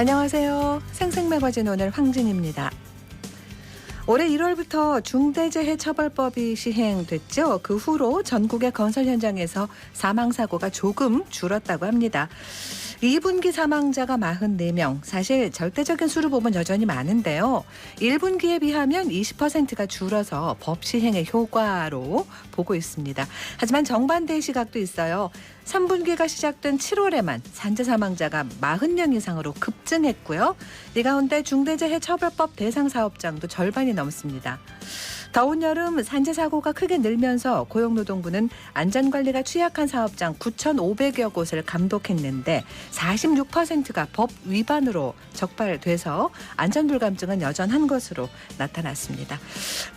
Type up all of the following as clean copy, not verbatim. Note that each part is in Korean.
안녕하세요. 생생매거진 오늘 황진입니다. 올해 1월부터 중대재해처벌법이 시행됐죠. 그 후로 전국의 건설 현장에서 사망사고가 조금 줄었다고 합니다. 2분기 사망자가 44명. 사실 절대적인 수를 보면 여전히 많은데요. 1분기에 비하면 20%가 줄어서 법 시행의 효과로 보고 있습니다. 하지만 정반대의 시각도 있어요. 3분기가 시작된 7월에만 산재 사망자가 40명 이상으로 급증했고요. 이 가운데 중대재해처벌법 대상 사업장도 절반이 넘습니다. 더운 여름 산재 사고가 크게 늘면서 고용노동부는 안전관리가 취약한 사업장 9,500여 곳을 감독했는데 46%가 법 위반으로 적발돼서 안전불감증은 여전한 것으로 나타났습니다.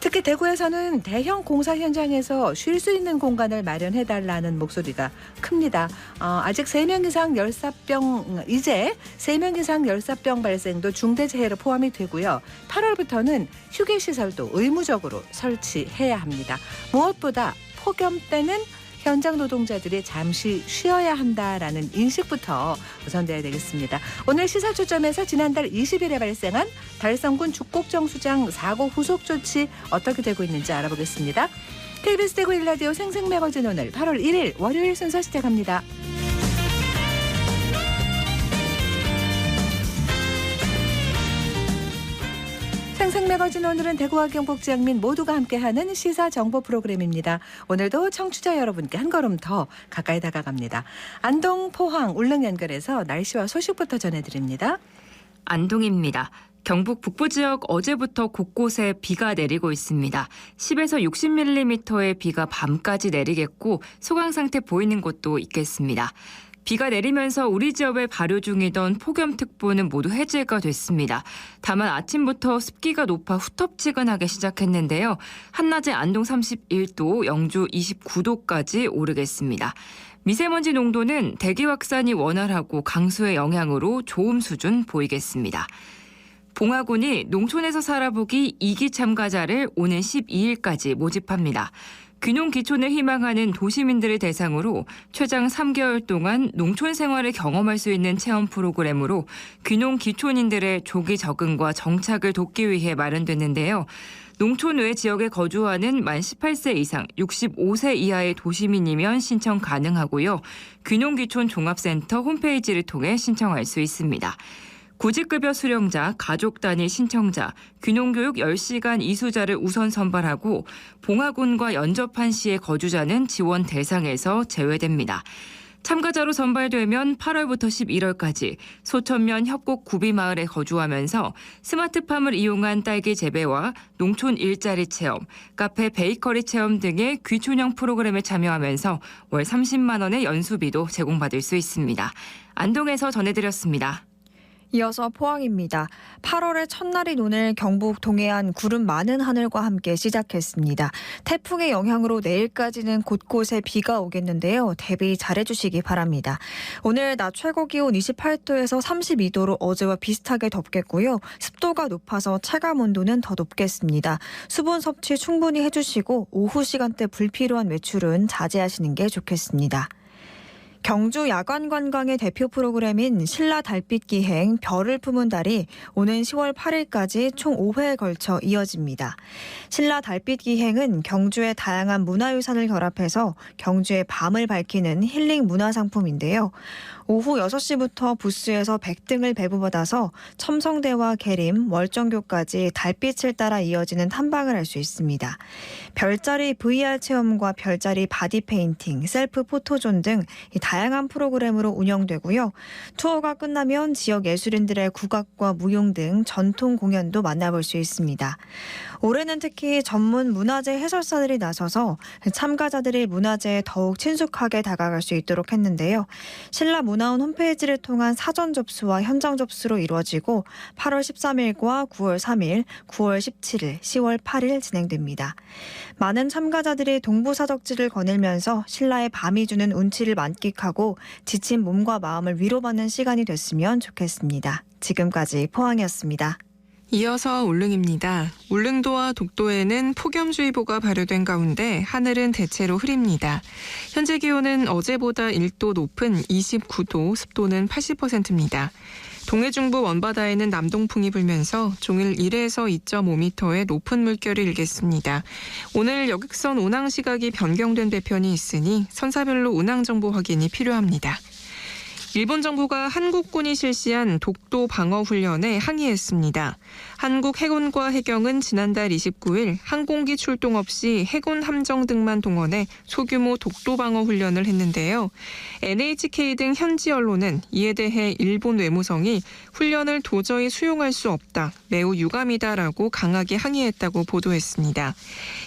특히 대구에서는 대형 공사 현장에서 쉴 수 있는 공간을 마련해달라는 목소리가 큽니다. 아직 3명 이상 열사병, 이제 3명 이상 열사병 발생도 중대재해로 포함이 되고요. 8월부터는 휴게시설도 의무적으로 설치해야 합니다. 무엇보다 폭염 때는 현장 노동자들이 잠시 쉬어야 한다라는 인식부터 우선돼야 되겠습니다. 오늘 시사 초점에서 지난달 20일에 발생한 달성군 죽곡정수장 사고 후속 조치 어떻게 되고 있는지 알아보겠습니다. KBS 대구 1라디오 생생매거진 오늘 8월 1일 월요일 순서 시작합니다. 생생매거진 오늘은 대구와 경북 지역민 모두가 함께하는 시사정보 프로그램입니다. 오늘도 청취자 여러분께 한 걸음 더 가까이 다가갑니다. 안동, 포항, 울릉 연결해서 날씨와 소식부터 전해드립니다. 안동입니다. 경북 북부 지역 어제부터 곳곳에 비가 내리고 있습니다. 10에서 60mm의 비가 밤까지 내리겠고 소강 상태 보이는 곳도 있겠습니다. 비가 내리면서 우리 지역에 발효 중이던 폭염특보는 모두 해제가 됐습니다. 다만 아침부터 습기가 높아 후텁지근하게 시작했는데요. 한낮에 안동 31도, 영주 29도까지 오르겠습니다. 미세먼지 농도는 대기 확산이 원활하고 강수의 영향으로 좋음 수준 보이겠습니다. 봉화군이 농촌에서 살아보기 2기 참가자를 오는 12일까지 모집합니다. 귀농 귀촌을 희망하는 도시민들을 대상으로 최장 3개월 동안 농촌 생활을 경험할 수 있는 체험 프로그램으로 귀농 귀촌인들의 조기 적응과 정착을 돕기 위해 마련됐는데요. 농촌 외 지역에 거주하는 만 18세 이상 65세 이하의 도시민이면 신청 가능하고요. 귀농 귀촌 종합센터 홈페이지를 통해 신청할 수 있습니다. 구직급여 수령자, 가족 단위 신청자, 귀농교육 10시간 이수자를 우선 선발하고 봉화군과 연접한 시의 거주자는 지원 대상에서 제외됩니다. 참가자로 선발되면 8월부터 11월까지 소천면 협곡 구비마을에 거주하면서 스마트팜을 이용한 딸기 재배와 농촌 일자리 체험, 카페 베이커리 체험 등의 귀촌형 프로그램에 참여하면서 월 30만 원의 연수비도 제공받을 수 있습니다. 안동에서 전해드렸습니다. 이어서 포항입니다. 8월의 첫날인 오늘 경북 동해안 구름 많은 하늘과 함께 시작했습니다. 태풍의 영향으로 내일까지는 곳곳에 비가 오겠는데요. 대비 잘해주시기 바랍니다. 오늘 낮 최고 기온 28도에서 32도로 어제와 비슷하게 덥겠고요. 습도가 높아서 체감 온도는 더 높겠습니다. 수분 섭취 충분히 해주시고 오후 시간대 불필요한 외출은 자제하시는 게 좋겠습니다. 경주 야간 관광의 대표 프로그램인 신라 달빛 기행 별을 품은 달이 오는 10월 8일까지 총 5회에 걸쳐 이어집니다. 신라 달빛 기행은 경주의 다양한 문화유산을 결합해서 경주의 밤을 밝히는 힐링 문화상품인데요. 오후 6시부터 부스에서 백등을 배부받아서 첨성대와 계림, 월정교까지 달빛을 따라 이어지는 탐방을 할 수 있습니다. 별자리 VR 체험과 별자리 바디 페인팅, 셀프 포토존 등 다양한 프로그램으로 운영되고요. 투어가 끝나면 지역 예술인들의 국악과 무용 등 전통 공연도 만나볼 수 있습니다. 올해는 특히 전문 문화재 해설사들이 나서서 참가자들이 문화재에 더욱 친숙하게 다가갈 수 있도록 했는데요. 신라 문화원 홈페이지를 통한 사전 접수와 현장 접수로 이루어지고 8월 13일과 9월 3일, 9월 17일, 10월 8일 진행됩니다. 많은 참가자들이 동부사적지를 거닐면서 신라의 밤이 주는 운치를 만끽하고 지친 몸과 마음을 위로받는 시간이 됐으면 좋겠습니다. 지금까지 포항이었습니다. 이어서 울릉입니다. 울릉도와 독도에는 폭염주의보가 발효된 가운데 하늘은 대체로 흐립니다. 현재 기온은 어제보다 1도 높은 29도, 습도는 80%입니다. 동해 중부 먼바다에는 남동풍이 불면서 종일 1에서 2.5m의 높은 물결이 일겠습니다. 오늘 여객선 운항 시각이 변경된 배편이 있으니 선사별로 운항 정보 확인이 필요합니다. 일본 정부가 한국군이 실시한 독도 방어 훈련에 항의했습니다. 한국 해군과 해경은 지난달 29일 항공기 출동 없이 해군 함정 등만 동원해 소규모 독도 방어 훈련을 했는데요. NHK 등 현지 언론은 이에 대해 일본 외무성이 훈련을 도저히 수용할 수 없다, 매우 유감이다라고 강하게 항의했다고 보도했습니다.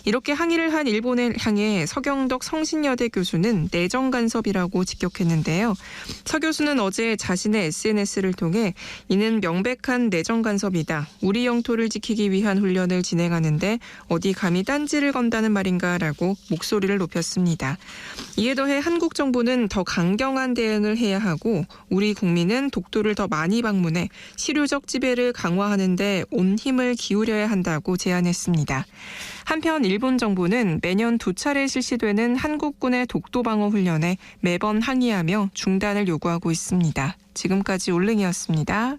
이렇게 항의를 한 일본을 향해 서경덕 성신여대 교수는 내정 간섭이라고 직격했는데요. 서 교수는 어제 자신의 SNS를 통해 이는 명백한 내정 간섭이다. 우리 영토를 지키기 위한 훈련을 진행하는데 어디 감히 딴지를 건다는 말인가라고 목소리를 높였습니다. 이에 더해 한국 정부는 더 강경한 대응을 해야 하고 우리 국민은 독도를 더 많이 방문해 실효적 지배를 강화하는 데 온 힘을 기울여야 한다고 제안했습니다. 한편 일본 정부는 매년 2차례 실시되는 한국군의 독도 방어 훈련에 매번 항의하며 중단을 요구하고 있습니다. 지금까지 올릉이었습니다.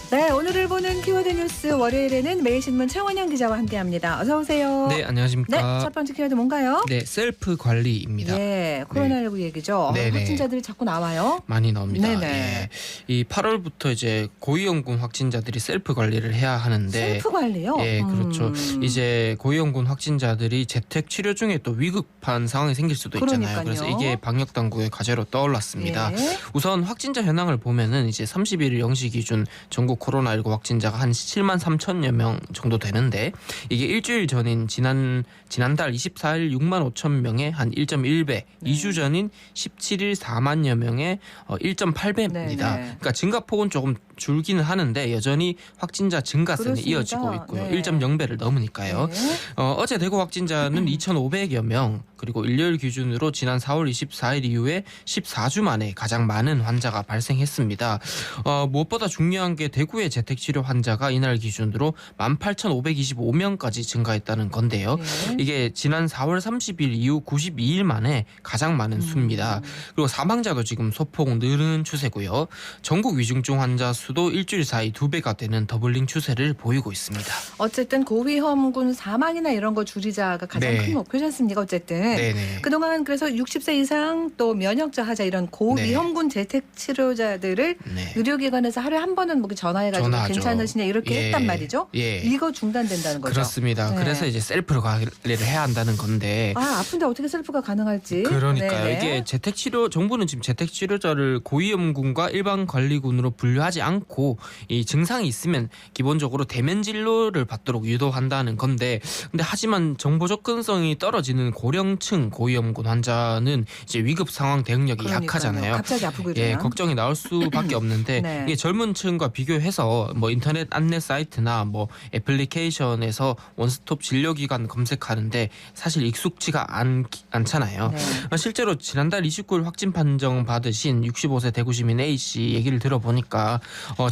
네, 오늘을 보는 키워드 뉴스 월요일에는 매일신문 최원영 기자와 함께합니다. 어서 오세요. 네, 안녕하십니까. 네, 첫 번째 키워드 뭔가요? 네, 셀프 관리입니다. 예, 코로나19 얘기죠. 네네. 확진자들이 자꾸 나와요. 많이 나옵니다. 네네. 예. 이 8월부터 이제 고위험군 확진자들이 셀프 관리를 해야 하는데 셀프 관리요? 예, 그렇죠. 이제 고위험군 확진자들이 재택 치료 중에 또 위급한 상황이 생길 수도 있잖아요. 그러니까요. 그래서 이게 방역 당국의 과제로 떠올랐습니다. 예. 우선 확진자 현황을 보면은 이제 31일 0시 기준 전국 코로나19 확진자가 한 7만 3천여 명 정도 되는데 이게 일주일 전인 지난달 24일 6만 5천 명의 한 1.1배, 2주 전인 17일 4만여 명의 1.8배입니다. 네네. 그러니까 증가폭은 조금 줄기는 하는데 여전히 확진자 증가세는 그렇습니다. 이어지고 있고요. 네. 1.0배를 넘으니까요. 네. 어제 대구 확진자는 2,500여 명, 그리고 일요일 기준으로 지난 4월 24일 이후에 14주 만에 가장 많은 환자가 발생했습니다. 무엇보다 중요한 게 대구의 재택치료 환자가 이날 기준으로 18,525명까지 증가했다는 건데요. 네. 이게 지난 4월 30일 이후 92일 만에 가장 많은 수입니다. 그리고 사망자도 지금 소폭 늘는 추세고요. 전국 위중증 환자 수도 일주일 사이 2배가 되는 더블링 추세를 보이고 있습니다. 어쨌든 고위험군 사망이나 이런 거 줄이자가 가장 네. 큰 목표지 않습니까? 어쨌든. 네네. 그동안 그래서 60세 이상 또 면역자 하자 이런 고위험군 재택 치료자들을 네. 의료기관에서 하루에 한 번은 뭐 전화해가지고 전화하죠. 괜찮으시냐 이렇게 예. 했단 말이죠. 예. 이거 중단된다는 거죠. 그렇습니다. 네. 그래서 이제 셀프로 관리를 해야 한다는 건데. 아, 아픈데 어떻게 셀프가 가능할지. 그러니까요. 네네. 이게 재택치료 정부는 지금 재택치료자를 고위험군과 일반 관리군으로 분류하지 않고 이 증상이 있으면 기본적으로 대면 진료를 받도록 유도한다는 건데, 근데 하지만 정보 접근성이 떨어지는 고령층 고위험군 환자는 이제 위급 상황 대응력이 그러니까요. 약하잖아요. 갑자기 아프고 이러면. 예, 걱정이 나올 수밖에 없는데 네. 이게 젊은 층과 비교해서 뭐 인터넷 안내 사이트나 뭐 애플리케이션에서 원스톱 진료기관 검색하는데 사실 익숙지가 않잖아요. 네. 실제로 지난달 29일 확진 판정 받으신 65세 대구 시민 A씨 얘기를 들어보니까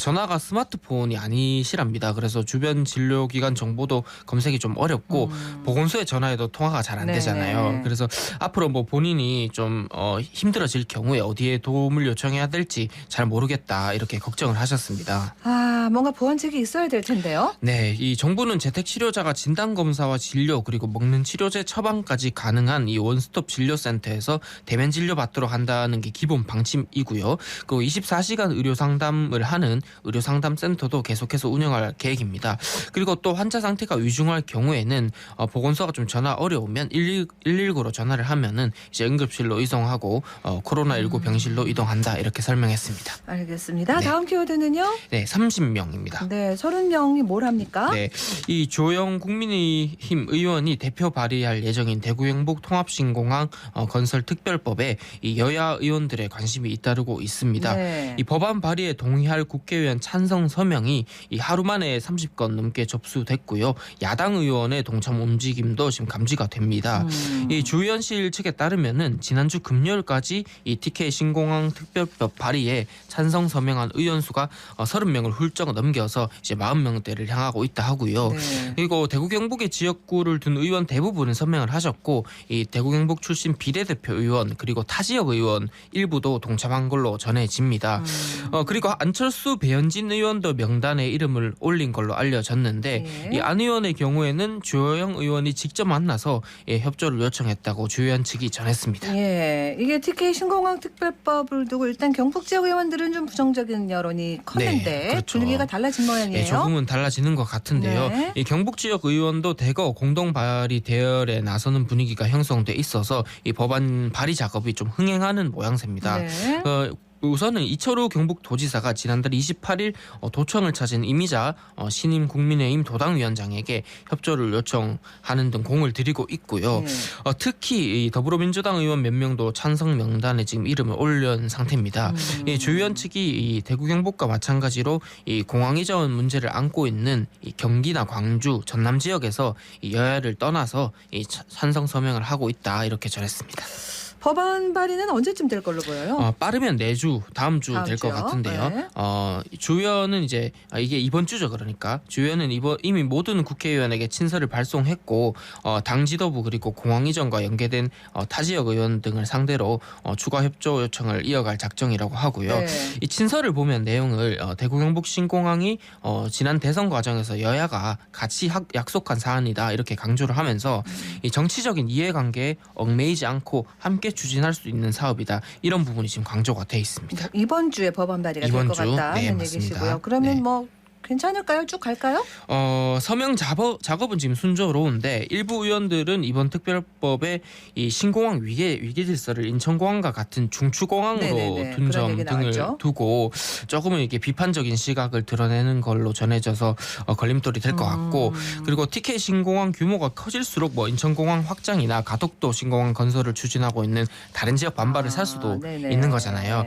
전화가 스마트폰이 아니시랍니다. 그래서 주변 진료기관 정보도 검색이 좀 어렵고 보건소에 전화해도 통화가 잘 안 네네. 되잖아요. 그래서 앞으로 뭐 본인이 좀 힘들어질 경우에 어디에 도움을 요청해야 될지 잘 모르겠다 이렇게 걱정을 하셨습니다. 아, 뭔가 보완책이 있어야 될 텐데요. 네, 이 정부는 재택치료자가 진단검사와 진료 그리고 먹는 치료제 처방까지 가능한 이 원스톱 진료센터에서 대면 진료 받도록 한다는 게 기본 방침이고요. 그리고 24시간 의료 상담을 하는 의료 상담 센터도 계속해서 운영할 계획입니다. 그리고 또 환자 상태가 위중할 경우에는 보건소가 좀 전화 어려우면 119로 전화를 하면은 이제 응급실로 이송하고 코로나19 병실로 이동한다 이렇게 설명했습니다. 알겠습니다. 네. 다음 키워드는요? 네, 30명입니다. 네, 30명이 뭘 합니까? 네, 이 조영 국민의힘 의원이 대표 발의할 예정인 대구 영북 통합신공항 건설 특별법에 이 여야 의원들의 관심이 잇따르고 있습니다. 네. 이 법안 발의에 동의할 국회의원 찬성 서명이 이 하루 만에 30건 넘게 접수됐고요. 야당 의원의 동참 움직임도 지금 감지가 됩니다. 이 주의원실 측에 따르면은 지난주 금요일까지 이 TK 신공항 특별법 발의에 찬성 서명한 의원 수가 30명을 훌쩍 넘겨서 이제 40명대를 향하고 있다 하고요. 네. 그리고 대구 경북의 지역구를 둔 의원 대부분은 서명을 하셨고 이 대구 경북 출신 비례대표 의원 그리고 타 지역 의원 일부도 동참한 걸로 전해집니다. 그리고 안철수 배현진 의원도 명단에 이름을 올린 걸로 알려졌는데 네. 이 안 의원의 경우에는 주호영 의원이 직접 만나서 협조를 요청했다고 주 의원 측이 전했습니다. 예, 이게 TK 신공항 특별법을 두고 일단 경북 지역 의원들은 좀 부정적인 여론이 컸는데 네, 그렇죠. 분위기가 달라진 모양이에요. 예, 조금은 달라지는 것 같은데요. 네. 이 경북 지역 의원도 대거 공동 발의 대열에 나서는 분위기가 형성돼 있어서 이 법안 발의 작업이 좀 흥행하는 모양새입니다. 네. 우선은 이철우 경북도지사가 지난달 28일 도청을 찾은 이미자 신임 국민의힘 도당위원장에게 협조를 요청하는 등 공을 들이고 있고요. 네. 특히 이 더불어민주당 의원 몇 명도 찬성 명단에 지금 이름을 올린 상태입니다. 이 주 의원 측이 이 대구 경북과 마찬가지로 이 공항 이전 문제를 안고 있는 이 경기나 광주, 전남 지역에서 이 여야를 떠나서 이 찬성 서명을 하고 있다 이렇게 전했습니다. 법안 발의는 언제쯤 될 걸로 보여요? 빠르면 내주 다음 주 다음 될 것 주요? 같은데요. 네. 주 의원은 이제 이게 이번 주죠. 그러니까 주 의원은 이미 모든 국회의원에게 친서를 발송했고 당 지도부 그리고 공항 이전과 연계된 타 지역 의원 등을 상대로 추가 협조 요청을 이어갈 작정이라고 하고요. 네. 이 친서를 보면 내용을 대구 경북 신공항이 지난 대선 과정에서 여야가 같이 약속한 사안이다 이렇게 강조를 하면서 이 정치적인 이해관계에 얽매이지 않고 함께 추진할 수 있는 사업이다. 이런 부분이 지금 강조가 돼 있습니다. 이번 주에 법안 발의가 될 이번 것 주? 네, 같다는 맞습니다. 얘기시고요. 그러면 네. 뭐 괜찮을까요? 쭉 갈까요? 서명 작업은 지금 순조로운데 일부 의원들은 이번 특별법에 이 신공항 위계 질서를 인천공항과 같은 중추공항으로 네네네. 둔 그런 점 얘기 등을 나왔죠. 두고 조금은 이렇게 비판적인 시각을 드러내는 걸로 전해져서 걸림돌이 될 것 같고 그리고 TK 신공항 규모가 커질수록 뭐 인천공항 확장이나 가덕도 신공항 건설을 추진하고 있는 다른 지역 반발을 살 수도 네네. 있는 거잖아요.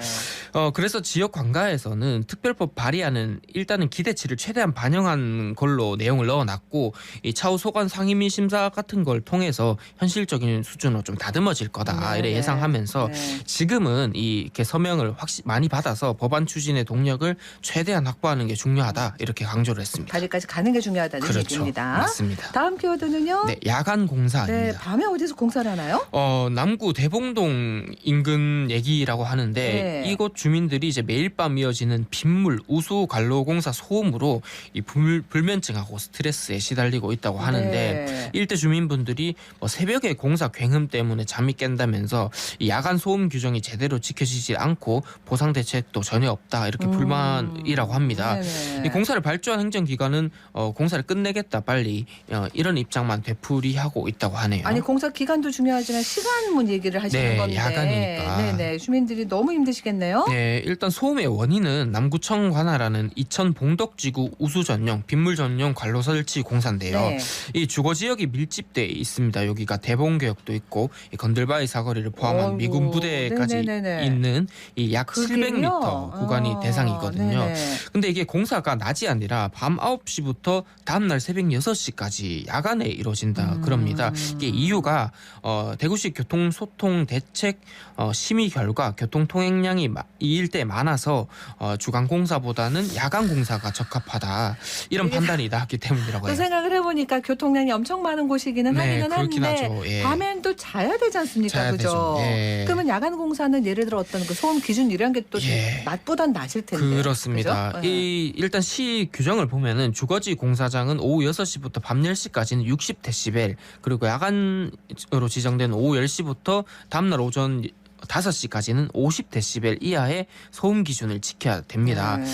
그래서 지역 관가에서는 특별법 발의안은 일단은 기대치를 최대한 반영한 걸로 내용을 넣어놨고 이 차후 소관 상임위 심사 같은 걸 통해서 현실적인 수준으로 좀 다듬어질 거다 이래 예상하면서 네. 지금은 이렇게 서명을 많이 받아서 법안 추진의 동력을 최대한 확보하는 게 중요하다 이렇게 강조를 했습니다. 발의까지 가는 게 중요하다는 그렇죠, 얘기입니다. 맞습니다. 다음 키워드는요? 네, 야간 공사 네, 아닙니다. 밤에 어디서 공사를 하나요? 남구 대봉동 인근 얘기라고 하는데 네. 이곳 주민들이 이제 매일 밤 이어지는 빗물 우수 관로 공사 소음으로 이 불면증하고 스트레스에 시달리고 있다고 하는데 네. 일대 주민분들이 새벽에 공사 굉음 때문에 잠이 깬다면서 이 야간 소음 규정이 제대로 지켜지지 않고 보상 대책도 전혀 없다 이렇게 불만이라고 합니다. 네네. 이 공사를 발주한 행정기관은 공사를 끝내겠다 빨리 이런 입장만 되풀이하고 있다고 하네요. 아니 공사 기간도 중요하지만 시간문 얘기를 하시는 네, 건데 야간이니까. 네네. 주민들이 너무 힘드시겠네요. 네, 일단 소음의 원인은 남구청 관할하는 이천 봉덕지구 우수 전용 빗물 전용 관로 설치 공사인데요. 네. 이 주거 지역이 밀집돼 있습니다. 여기가 대봉교역도 있고 이 건들바위 사거리를 포함한 어이구, 미군 부대까지 네네네네. 있는 이 약 그 길이요? 700m 구간이 대상이거든요. 네네. 근데 이게 공사가 낮이 아니라 밤 9시부터 다음날 새벽 6시까지 야간에 이루어진다 그럽니다. 이게 이유가 대구시 교통소통대책 심의 결과 교통통행량이 이 일대에 많아서 주간 공사보다는 야간 공사가 적합하다 이런 판단이 나왔기 때문이라고 또 해요. 생각을 해보니까 교통량이 엄청 많은 곳이기는 네, 하기는 그렇긴 한데 하죠. 예. 밤엔 또 자야 되지 않습니까? 자야 그죠? 되죠. 예. 그러면 야간 공사는 예를 들어 어떤 그 소음 기준 이런 게 또 예. 낮보단 낮을 텐데. 그렇습니다. 그죠? 네. 일단 시 규정을 보면은 주거지 공사장은 오후 6시부터 밤 10시까지는 60데시벨 그리고 야간으로 지정된 오후 10시부터 다음날 오전 5시까지는 50데시벨 이하의 소음 기준을 지켜야 됩니다. 네.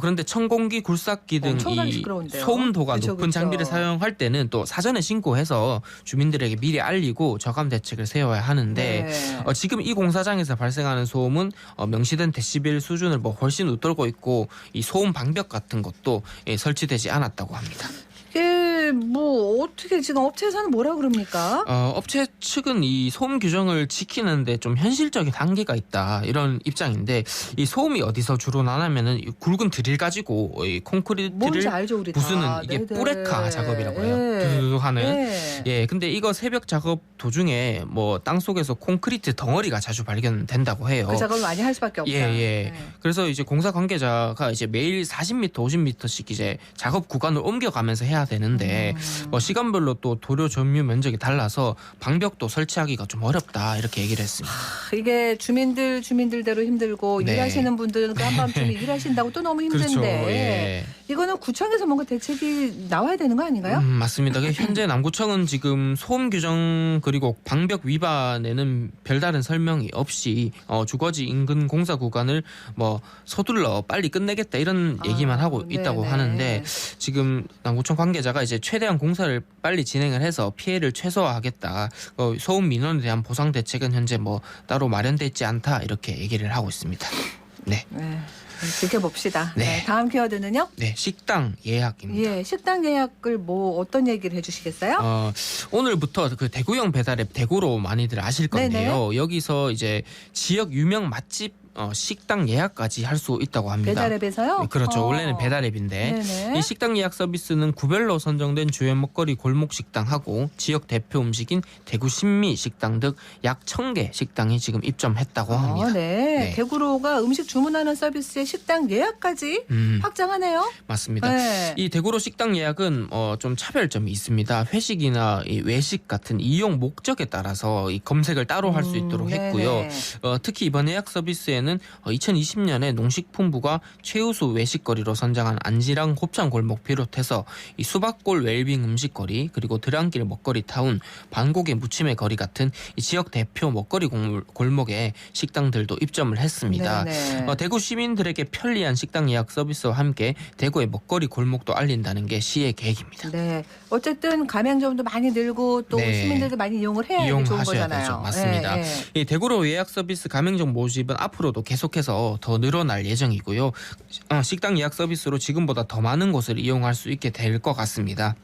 그런데 천공기, 굴삭기 등 엄청나게 이 시끄러운데요. 소음도가 그쵸, 높은 그쵸. 장비를 사용할 때는 또 사전에 신고해서 주민들에게 미리 알리고 저감 대책을 세워야 하는데 네. 지금 이 공사장에서 발생하는 소음은 명시된 데시벨 수준을 훨씬 웃돌고 있고 이 소음 방벽 같은 것도 설치되지 않았다고 합니다. 이게 뭐 어떻게 지금 업체에서는 뭐라 그럽니까? 업체 측은 이 소음 규정을 지키는데 좀 현실적인 한계가 있다 이런 입장인데 이 소음이 어디서 주로 나냐면은 이 굵은 드릴 가지고 이 뭔지 콘크리트를 알죠, 우리 부수는 다. 이게 네네. 뿌레카 작업이라고 해요. 네. 그 하는. 네. 예, 근데 이거 새벽 작업 도중에 뭐 땅속에서 콘크리트 덩어리가 자주 발견된다고 해요. 그 작업을 많이 할 수밖에 없다. 예, 예. 네. 그래서 이제 공사 관계자가 이제 매일 40m, 50m씩 이제 작업 구간을 옮겨가면서 해야 되는데 뭐 시간별로 또 도료 점유 면적이 달라서 방벽도 설치하기가 좀 어렵다 이렇게 얘기를 했습니다. 이게 주민들대로 힘들고 네. 일하시는 분들은 그 한밤중에 일하신다고 또 너무 힘든데 그렇죠. 예. 이거는 구청에서 뭔가 대책이 나와야 되는 거 아닌가요? 맞습니다. 현재 남구청은 지금 소음 규정 그리고 방벽 위반에는 별다른 설명이 없이 주거지 인근 공사 구간을 뭐 서둘러 빨리 끝내겠다 이런 얘기만 하고 있다고 네네. 하는데 지금 남구청 관계자가 이제 최대한 공사를 빨리 진행을 해서 피해를 최소화하겠다. 소음 민원에 대한 보상 대책은 현재 뭐 따로 마련돼 있지 않다 이렇게 얘기를 하고 있습니다. 네. 네. 지켜봅시다. 네. 네. 다음 키워드는요? 네, 식당 예약입니다. 예, 식당 예약을 뭐 어떤 얘기를 해주시겠어요? 오늘부터 그 대구형 배달앱 대구로 많이들 아실 건데요. 여기서 이제 지역 유명 맛집 식당 예약까지 할 수 있다고 합니다. 배달앱에서요? 그렇죠. 원래는 배달앱인데 네네. 이 식당 예약 서비스는 구별로 선정된 주요 먹거리 골목 식당하고 지역 대표 음식인 대구 신미 식당 등 약 1,000개 식당이 지금 입점했다고 합니다. 네. 네. 대구로가 음식 주문하는 서비스에 식당 예약까지 확장하네요. 맞습니다. 네. 이 대구로 식당 예약은 좀 차별점이 있습니다. 회식이나 이 외식 같은 이용 목적에 따라서 이 검색을 따로 할 수 있도록 했고요. 네네. 특히 이번 예약 서비스에는 2020년에 농식품부가 최우수 외식거리로 선정한 안지랑 곱창 골목 비롯해서 이 수박골 웰빙 음식거리 그리고 드랑길 먹거리 타운 반고개 무침의 거리 같은 이 지역 대표 먹거리 골목에 식당들도 입점을 했습니다. 네네. 대구 시민들에게 편리한 식당 예약 서비스와 함께 대구의 먹거리 골목도 알린다는 게 시의 계획입니다. 네. 어쨌든 가맹점도 많이 늘고 또 네. 시민들도 많이 이용을 해야 좋은 이용하셔야 거잖아요. 되죠. 맞습니다. 네, 네. 이 대구로 예약 서비스 가맹점 모집은 앞으로도 계속해서 더 늘어날 예정이고요. 식당 예약 서비스로 지금보다 더 많은 곳을 이용할 수 있게 될 것 같습니다.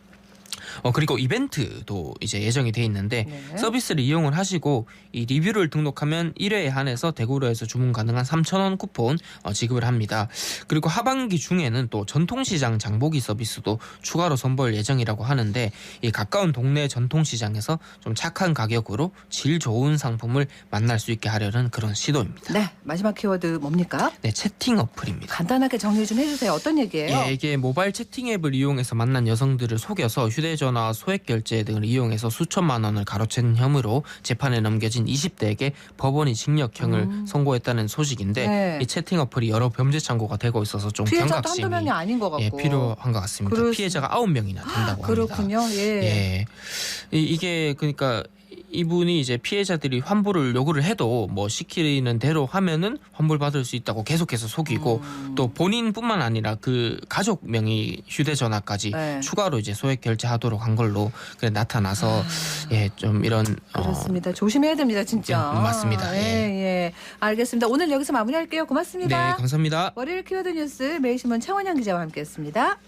그리고 이벤트도 이제 예정이 돼 있는데 네. 서비스를 이용을 하시고 이 리뷰를 등록하면 1회에 한해서 대구로에서 주문 가능한 3,000원 쿠폰 지급을 합니다. 그리고 하반기 중에는 또 전통시장 장보기 서비스도 추가로 선보일 예정이라고 하는데 이 가까운 동네 전통시장에서 좀 착한 가격으로 질 좋은 상품을 만날 수 있게 하려는 그런 시도입니다. 네. 마지막 키워드 뭡니까? 네, 채팅 어플입니다. 간단하게 정리 좀 해주세요. 어떤 얘기예요? 예, 이게 모바일 채팅 앱을 이용해서 만난 여성들을 속여서 휴대전화 소액 결제 등을 이용해서 수천만 원을 가로챈 혐의로 재판에 넘겨진 20대에게 법원이 징역형을 선고했다는 소식인데 네. 이 채팅 어플이 여러 범죄 창고가 되고 있어서 좀 피해자도 경각심이 한두 명이 아닌 것 같고. 필요한 것 같습니다. 피해자가 9명이나 된다고 합니다. 그렇군요. 예. 예. 이게 그러니까 이분이 이제 피해자들이 환불을 요구를 해도 뭐 시키는 대로 하면은 환불 받을 수 있다고 계속해서 속이고 또 본인뿐만 아니라 그 가족 명의 휴대전화까지 네. 추가로 이제 소액 결제하도록 한 걸로 그래 나타나서 예, 좀 이런 그렇습니다. 조심해야 됩니다, 진짜. 예, 맞습니다. 예, 예. 알겠습니다. 오늘 여기서 마무리할게요. 네, 고맙습니다. 감사합니다. 월요일 키워드 뉴스 매일신문 최원영 기자와 함께했습니다.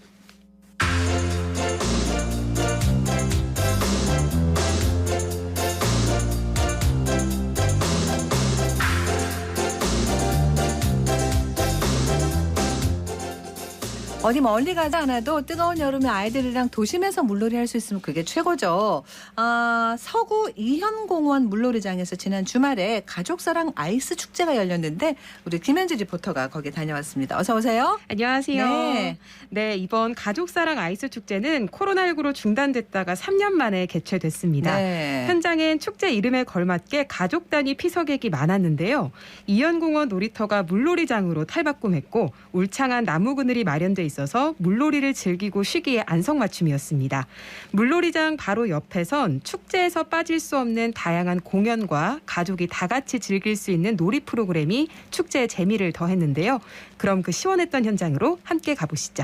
어디 멀리 가지 않아도 뜨거운 여름에 아이들이랑 도심에서 물놀이 할 수 있으면 그게 최고죠. 서구 이현공원 물놀이장에서 지난 주말에 가족사랑 아이스 축제가 열렸는데 우리 김현지 리포터가 거기 다녀왔습니다. 어서 오세요. 안녕하세요. 네. 네, 이번 가족사랑 아이스 축제는 코로나19로 중단됐다가 3년 만에 개최됐습니다. 네. 현장엔 축제 이름에 걸맞게 가족 단위 피서객이 많았는데요. 이현공원 놀이터가 물놀이장으로 탈바꿈했고 울창한 나무 그늘이 마련돼 있어서 물놀이를 즐기고 쉬기에 안성맞춤이었습니다. 물놀이장 바로 옆에선 축제에서 빠질 수 없는 다양한 공연과 가족이 다 같이 즐길 수 있는 놀이 프로그램이 축제의 재미를 더했는데요. 그럼 그 시원했던 현장으로 함께 가보시죠.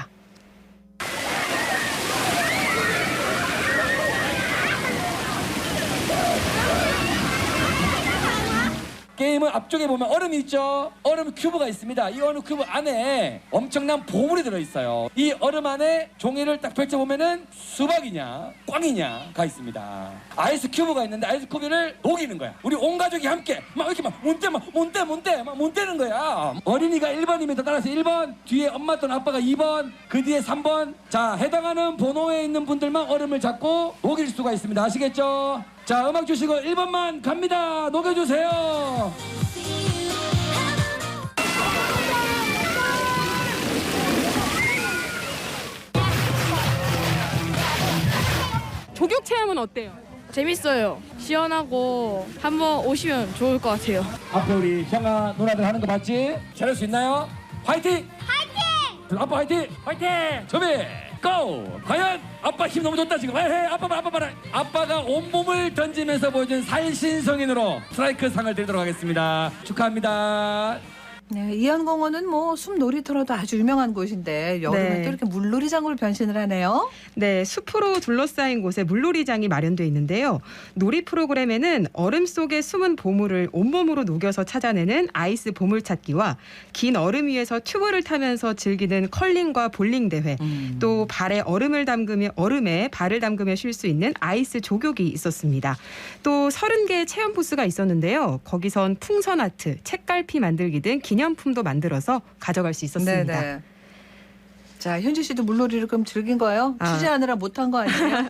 게임은 앞쪽에 보면 얼음이 있죠. 얼음 큐브가 있습니다. 이 얼음 큐브 안에 엄청난 보물이 들어있어요. 이 얼음 안에 종이를 딱 펼쳐보면은 수박이냐 꽝이냐가 있습니다. 아이스 큐브가 있는데 아이스 큐브를 녹이는 거야. 우리 온 가족이 함께 막 이렇게 막 문대는 거야. 어린이가 1번이면 따라서 1번, 뒤에 엄마 또는 아빠가 2번, 그 뒤에 3번. 자, 해당하는 번호에 있는 분들만 얼음을 잡고 녹일 수가 있습니다. 아시겠죠? 자, 음악 주시고 1번만 갑니다. 녹여주세요. 조격 체험은 어때요? 재밌어요. 시원하고 한번 오시면 좋을 것 같아요. 앞에 우리 형아 누나들 하는 거 봤지? 잘할 수 있나요? 화이팅! 화이팅! 아빠 화이팅! 화이팅! 준비! 고! 과연 아빠 힘 너무 좋다 지금. 아빠 봐라. 아빠가 온몸을 던지면서 보여준 살신성인으로 스트라이크 상을 드리도록 하겠습니다. 축하합니다. 네, 이연공원은 뭐 숲 놀이터로도 아주 유명한 곳인데 여름에 네. 또 이렇게 물놀이장으로 변신을 하네요. 네, 숲으로 둘러싸인 곳에 물놀이장이 마련돼 있는데요. 놀이 프로그램에는 얼음 속의 숨은 보물을 온몸으로 녹여서 찾아내는 아이스 보물찾기와 긴 얼음 위에서 튜브를 타면서 즐기는 컬링과 볼링 대회, 또 발에 얼음에 발을 담그며 쉴 수 있는 아이스 조격이 있었습니다. 또 30개의 체험 부스가 있었는데요. 거기선 풍선 아트, 책갈피 만들기 등 기념품도 만들어서 가져갈 수 있었습니다. 네네. 자, 현지 씨도 물놀이를 그럼 즐긴 거예요? 취재하느라 못한 거 아니에요?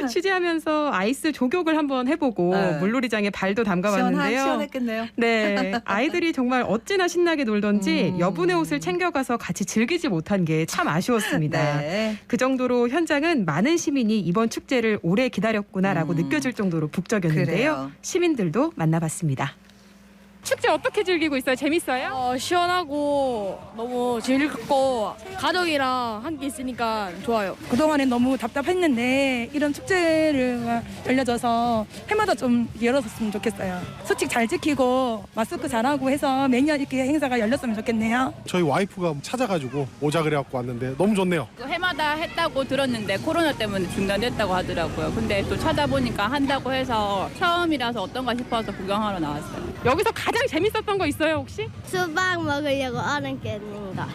취재하면서 아이스 조격을 한번 해보고 네. 물놀이장에 발도 담가봤는데요. 시원했겠네요. 네, 아이들이 정말 어찌나 신나게 놀던지 여분의 옷을 챙겨가서 같이 즐기지 못한 게 참 아쉬웠습니다. 네. 그 정도로 현장은 많은 시민이 이번 축제를 오래 기다렸구나라고 느껴질 정도로 북적였는데요. 그래요. 시민들도 만나봤습니다. 축제 어떻게 즐기고 있어요? 재밌어요? 시원하고 너무 즐겁고 가족이랑 함께 있으니까 좋아요. 그동안에 너무 답답했는데 이런 축제를 열려줘서 해마다 좀 열어줬으면 좋겠어요. 수칙 잘 지키고 마스크 잘하고 해서 매년 이렇게 행사가 열렸으면 좋겠네요. 저희 와이프가 찾아가지고 오자 그래갖고 왔는데 너무 좋네요. 해마다 했다고 들었는데 코로나 때문에 중단됐다고 하더라고요. 근데 또 찾아보니까 한다고 해서 처음이라서 어떤가 싶어서 구경하러 나왔어요. 여기서 가장 재밌었던 거 있어요 혹시? 수박 먹으려고 얼음 깨는 거요.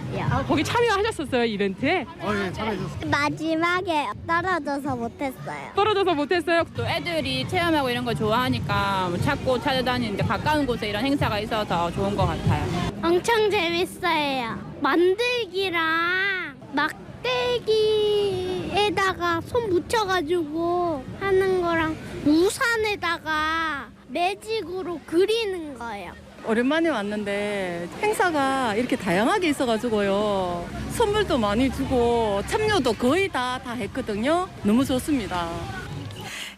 거기 참여하셨었어요 이벤트에? 예, 잘하셨어요. 마지막에 떨어져서 못했어요. 떨어져서 못했어요? 또 애들이 체험하고 이런 거 좋아하니까 뭐 찾고 찾아다니는데 가까운 곳에 이런 행사가 있어서 좋은 것 같아요. 엄청 재밌어요. 만들기랑 막대기에다가 손 묻혀가지고 하는 거랑 우산에다가 매직으로 그리는 거예요. 오랜만에 왔는데 행사가 이렇게 다양하게 있어가지고요. 선물도 많이 주고 참여도 거의 다 했거든요. 너무 좋습니다.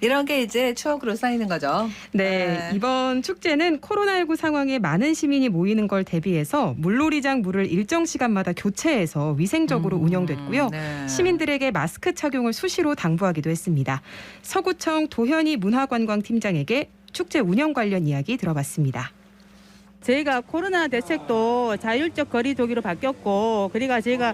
이런 게 이제 추억으로 쌓이는 거죠. 네, 이번 축제는 코로나19 상황에 많은 시민이 모이는 걸 대비해서 물놀이장 물을 일정 시간마다 교체해서 위생적으로 운영됐고요. 네. 시민들에게 마스크 착용을 수시로 당부하기도 했습니다. 서구청 도현희 문화관광팀장에게 축제 운영 관련 이야기 들어봤습니다. 저희가 코로나 대책도 자율적 거리 두기로 바뀌었고, 그러니까 저희가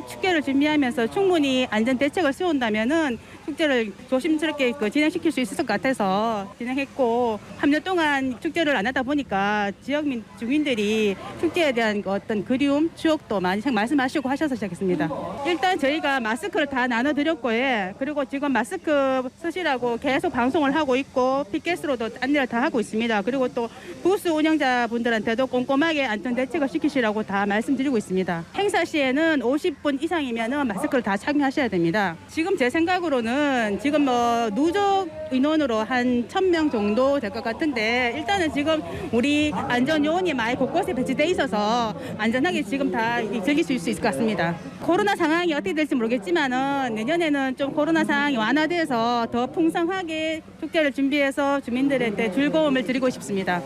축제를 준비하면서 충분히 안전 대책을 세운다면은 축제를 조심스럽게 진행시킬 수 있을 것 같아서 진행했고, 3년 동안 축제를 안 하다 보니까 지역 주민들이 축제에 대한 어떤 그리움, 추억도 많이 말씀하시고 하셔서 시작했습니다. 일단 저희가 마스크를 다 나눠드렸고요. 그리고 지금 마스크 쓰시라고 계속 방송을 하고 있고, PKS로도 안내를 다 하고 있습니다. 그리고 또 부스 운영자분들한테도 꼼꼼하게 안전 대책을 시키시라고 다 말씀드리고 있습니다. 행사 시에는 50분 이상이면 마스크를 다 착용하셔야 됩니다. 지금 제 생각으로는 지금 누적 인원으로 한 1,000명 정도 될 것 같은데, 일단은 지금 우리 안전 요원이 많이 곳곳에 배치돼 있어서 안전하게 지금 다 즐길 수 있을 것 같습니다. 코로나 상황이 어떻게 될지 모르겠지만은 내년에는 좀 코로나 상황이 완화돼서 더 풍성하게 축제를 준비해서 주민들한테 즐거움을 드리고 싶습니다.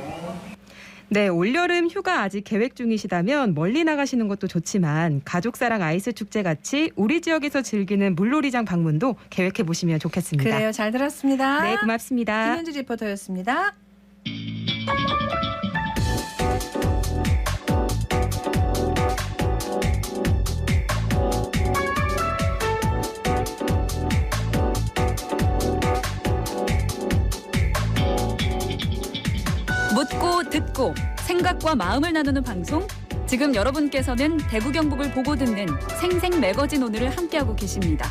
네, 올여름 휴가 아직 계획 중이시다면 멀리 나가시는 것도 좋지만 가족사랑 아이스 축제 같이 우리 지역에서 즐기는 물놀이장 방문도 계획해 보시면 좋겠습니다. 그래요. 잘 들었습니다. 네, 고맙습니다. 김현주 리포터였습니다. 묻고 듣고 생각과 마음을 나누는 방송. 지금 여러분께서는 대구 경북을 보고 듣는 생생 매거진 오늘을 함께하고 계십니다.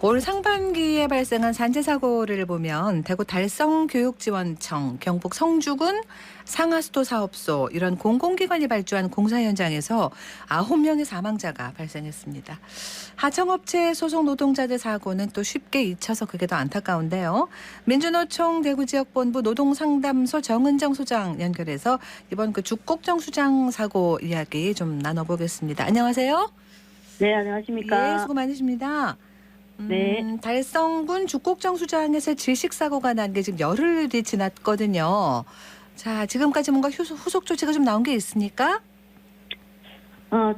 올 상반기에 발생한 산재 사고를 보면 대구 달성교육지원청, 경북 성주군 상하수도 사업소 이런 공공기관이 발주한 공사 현장에서 9명의 사망자가 발생했습니다. 하청업체 소속 노동자들 사고는 또 쉽게 잊혀서 그게 더 안타까운데요. 민주노총 대구지역본부 노동상담소 정은정 소장 연결해서 이번 그 죽곡정 수장 사고 이야기 좀 나눠보겠습니다. 안녕하세요. 네, 안녕하십니까. 예, 수고 많으십니다. 네. 달성군 죽곡정 수장에서 질식 사고가 난 게 지금 열흘이 지났거든요. 자, 지금까지 뭔가 후속 조치가 좀 나온 게 있습니까?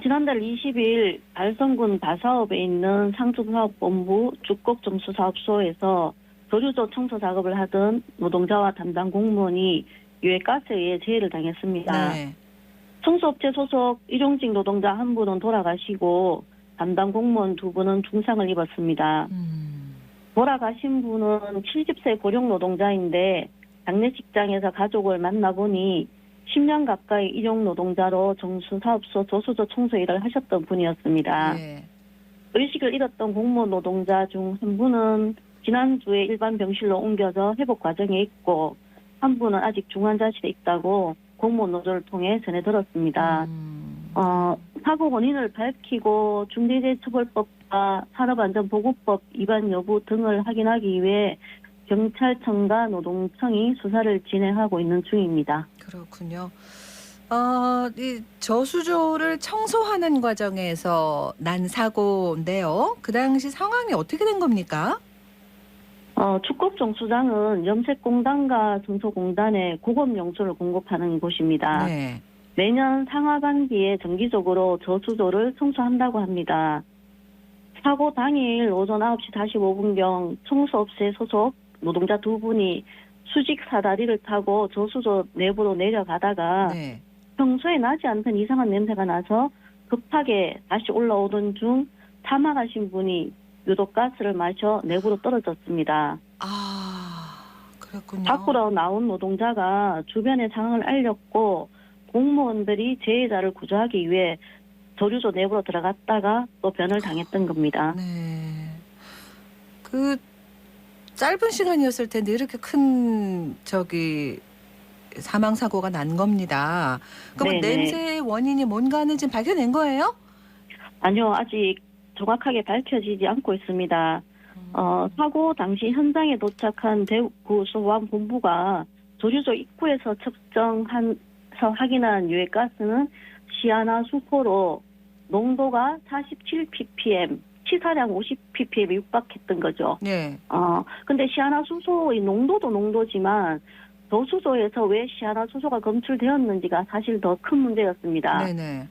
지난달 20일 달성군 다사업에 있는 상중사업본부 죽곡정수사업소에서 조류조 청소 작업을 하던 노동자와 담당 공무원이 유해가스에 의해 재해를 당했습니다. 네. 청소업체 소속 일용직 노동자 한 분은 돌아가시고 담당 공무원 2분은 중상을 입었습니다. 돌아가신 분은 70세 고령 노동자인데 장례식장에서 가족을 만나보니 10년 가까이 일용 노동자로 정수사업소 조수조 청소 일을 하셨던 분이었습니다. 네. 의식을 잃었던 공무원 노동자 중 한 분은 지난주에 일반 병실로 옮겨져 회복 과정에 있고 한 분은 아직 중환자실에 있다고 공무원 노조를 통해 전해 들었습니다. 사고 원인을 밝히고 중대재해처벌법과 산업안전보건법 위반 여부 등을 확인하기 위해 경찰청과 노동청이 수사를 진행하고 있는 중입니다. 그렇군요. 이 저수조를 청소하는 과정에서 난 사고인데요. 그 당시 상황이 어떻게 된 겁니까? 죽곡정 수장은 염색공단과 청소공단에 고급용수를 공급하는 곳입니다. 네. 매년 상하반기에 정기적으로 저수조를 청소한다고 합니다. 사고 당일 오전 9시 45분경 청소업체 소속 노동자 2분이 수직 사다리를 타고 저수조 내부로 내려가다가 네. 평소에 나지 않던 이상한 냄새가 나서 급하게 다시 올라오던 중 사망하신 분이 유독가스를 마셔 내부로 떨어졌습니다. 그렇군요. 밖으로 나온 노동자가 주변의 상황을 알렸고 공무원들이 재해자를 구조하기 위해 조류조 내부로 들어갔다가 또 변을 당했던 겁니다. 네. 그 짧은 시간이었을 텐데 이렇게 큰 사망 사고가 난 겁니다. 그럼 네네. 냄새의 원인이 뭔가는 지금 밝혀낸 거예요? 아니요, 아직 정확하게 밝혀지지 않고 있습니다. 사고 당시 현장에 도착한 대구 소방본부가 조류조 입구에서 확인한 유해가스는 시아나수소로 농도가 47ppm, 치사량 50ppm에 육박했던 거죠. 네. 근데 시아나수소의 농도도 농도지만 저수조에서 왜 시아나수소가 검출되었는지가 사실 더 큰 문제였습니다. 네네.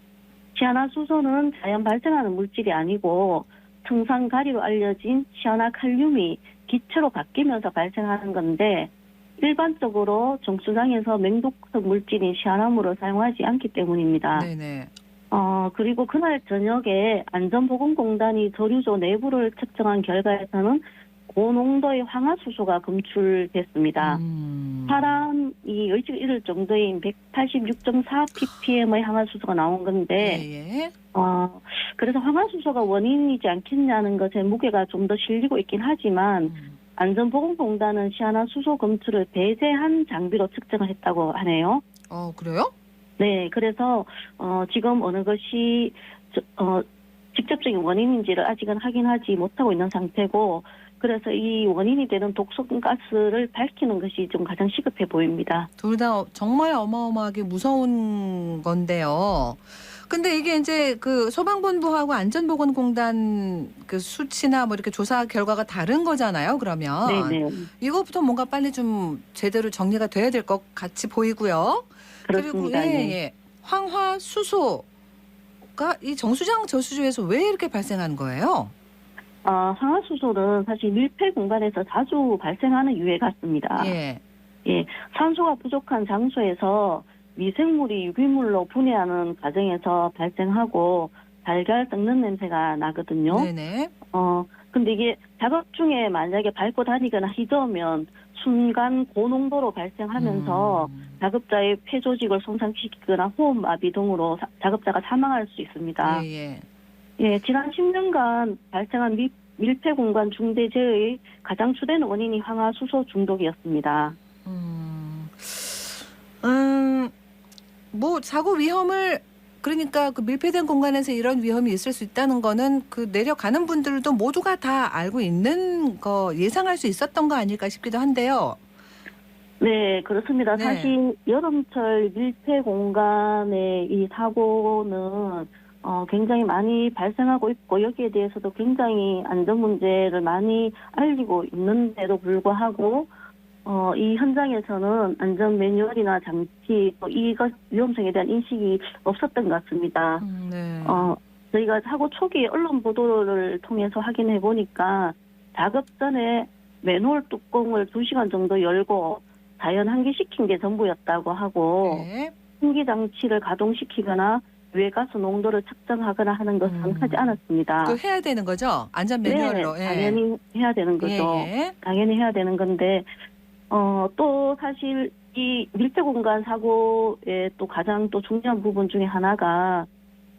시아나수소는 자연 발생하는 물질이 아니고 청산가리로 알려진 시아나칼륨이 기체로 바뀌면서 발생하는 건데 일반적으로 정수장에서 맹독성 물질인 시아나물을 사용하지 않기 때문입니다. 네네. 그리고 그날 저녁에 안전보건공단이 저류조 내부를 측정한 결과에서는 고농도의 황화수소가 검출됐습니다. 사람이 의식을 잃을 정도인 186.4ppm의 황화수소가 나온 건데, 그래서 황화수소가 원인이지 않겠냐는 것에 무게가 좀 더 실리고 있긴 하지만, 안전보건공단은 시아나수소 검출을 배제한 장비로 측정을 했다고 하네요. 그래요? 네, 그래서 지금 어느 것이 직접적인 원인인지를 아직은 확인하지 못하고 있는 상태고, 그래서 이 원인이 되는 독성 가스를 밝히는 것이 좀 가장 시급해 보입니다. 둘 다 정말 어마어마하게 무서운 건데요. 근데 이게 이제 그 소방본부하고 안전보건공단 그 수치나 뭐 이렇게 조사 결과가 다른 거잖아요. 그러면 네네. 이것부터 뭔가 빨리 좀 제대로 정리가 돼야 될 것 같이 보이고요. 그렇습니다. 그리고 네. 황화수소가 이 정수장 저수조에서 왜 이렇게 발생한 거예요? 황화수소는 사실 밀폐 공간에서 자주 발생하는 유해 가스입니다. 예. 산소가 부족한 장소에서 미생물이 유기물로 분해하는 과정에서 발생하고 달걀 썩는 냄새가 나거든요. 네네. 근데 이게 작업 중에 만약에 밟고 다니거나 휘저으면 순간 고농도로 발생하면서 작업자의 폐 조직을 손상시키거나 호흡마비 등으로 작업자가 사망할 수 있습니다. 예. 예, 지난 10년간 발생한 밀폐 공간 중대재해의 가장 주된 원인이 황화수소 중독이었습니다. 뭐 사고 위험을 그러니까 그 밀폐된 공간에서 이런 위험이 있을 수 있다는 거는 그 내려가는 분들도 모두가 다 알고 있는 거 예상할 수 있었던 거 아닐까 싶기도 한데요. 네, 그렇습니다. 네. 사실 여름철 밀폐 공간의 이 사고는 굉장히 많이 발생하고 있고 여기에 대해서도 굉장히 안전 문제를 많이 알리고 있는데도 불구하고 이 현장에서는 안전 매뉴얼이나 장치 또 이것 위험성에 대한 인식이 없었던 것 같습니다. 네. 저희가 사고 초기 언론 보도를 통해서 확인해 보니까 작업 전에 맨홀 뚜껑을 2시간 정도 열고 자연 환기시킨 게 전부였다고 하고 환기 장치를 가동시키거나 외가스 농도를 측정하거나 하는 것은 하지 않았습니다. 그 해야 되는 거죠? 안전 매뉴얼로. 네, 당연히 해야 되는 거죠. 예. 당연히 해야 되는 건데 또 사실 이 밀폐 공간 사고의 또 가장 또 중요한 부분 중에 하나가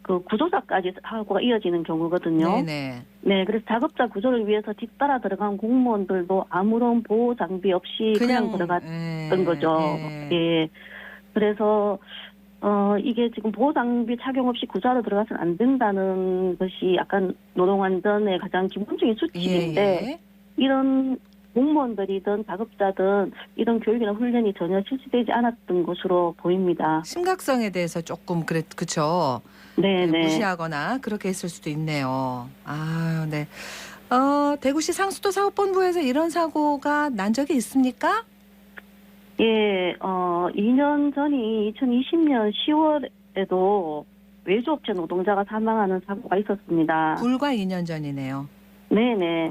그 구조사까지 사고가 이어지는 경우거든요. 네네. 네, 그래서 작업자 구조를 위해서 뒤따라 들어간 공무원들도 아무런 보호 장비 없이 그냥 들어갔던 거죠. 예. 그래서 이게 지금 보호 장비 착용 없이 구조하러 들어가서는 안 된다는 것이 약간 노동안전의 가장 기본적인 수칙인데 이런 공무원들이든 작업자든 이런 교육이나 훈련이 전혀 실시되지 않았던 것으로 보입니다. 심각성에 대해서 조금 그렇죠. 네. 무시하거나 그렇게 했을 수도 있네요. 아, 네. 대구시 상수도 사업본부에서 이런 사고가 난 적이 있습니까? 예, 2년 전이 2020년 10월에도 외주업체 노동자가 사망하는 사고가 있었습니다. 불과 2년 전이네요. 네네.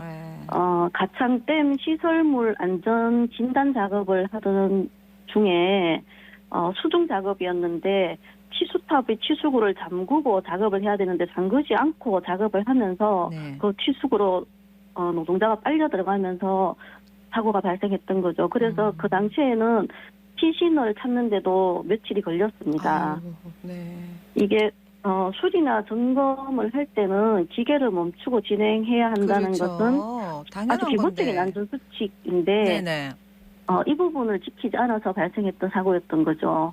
가창댐 시설물 안전 진단 작업을 하던 중에 수중 작업이었는데 치수탑의 치수구를 잠그고 작업을 해야 되는데 잠그지 않고 작업을 하면서 그 치수구로 노동자가 빨려 들어가면서 사고가 발생했던 거죠. 그래서 그 당시에는 시신을 찾는데도 며칠이 걸렸습니다. 이게 수리나 점검을 할 때는 기계를 멈추고 진행해야 한다는 것은 아주 기본적인 안전 수칙인데 이 부분을 지키지 않아서 발생했던 사고였던 거죠.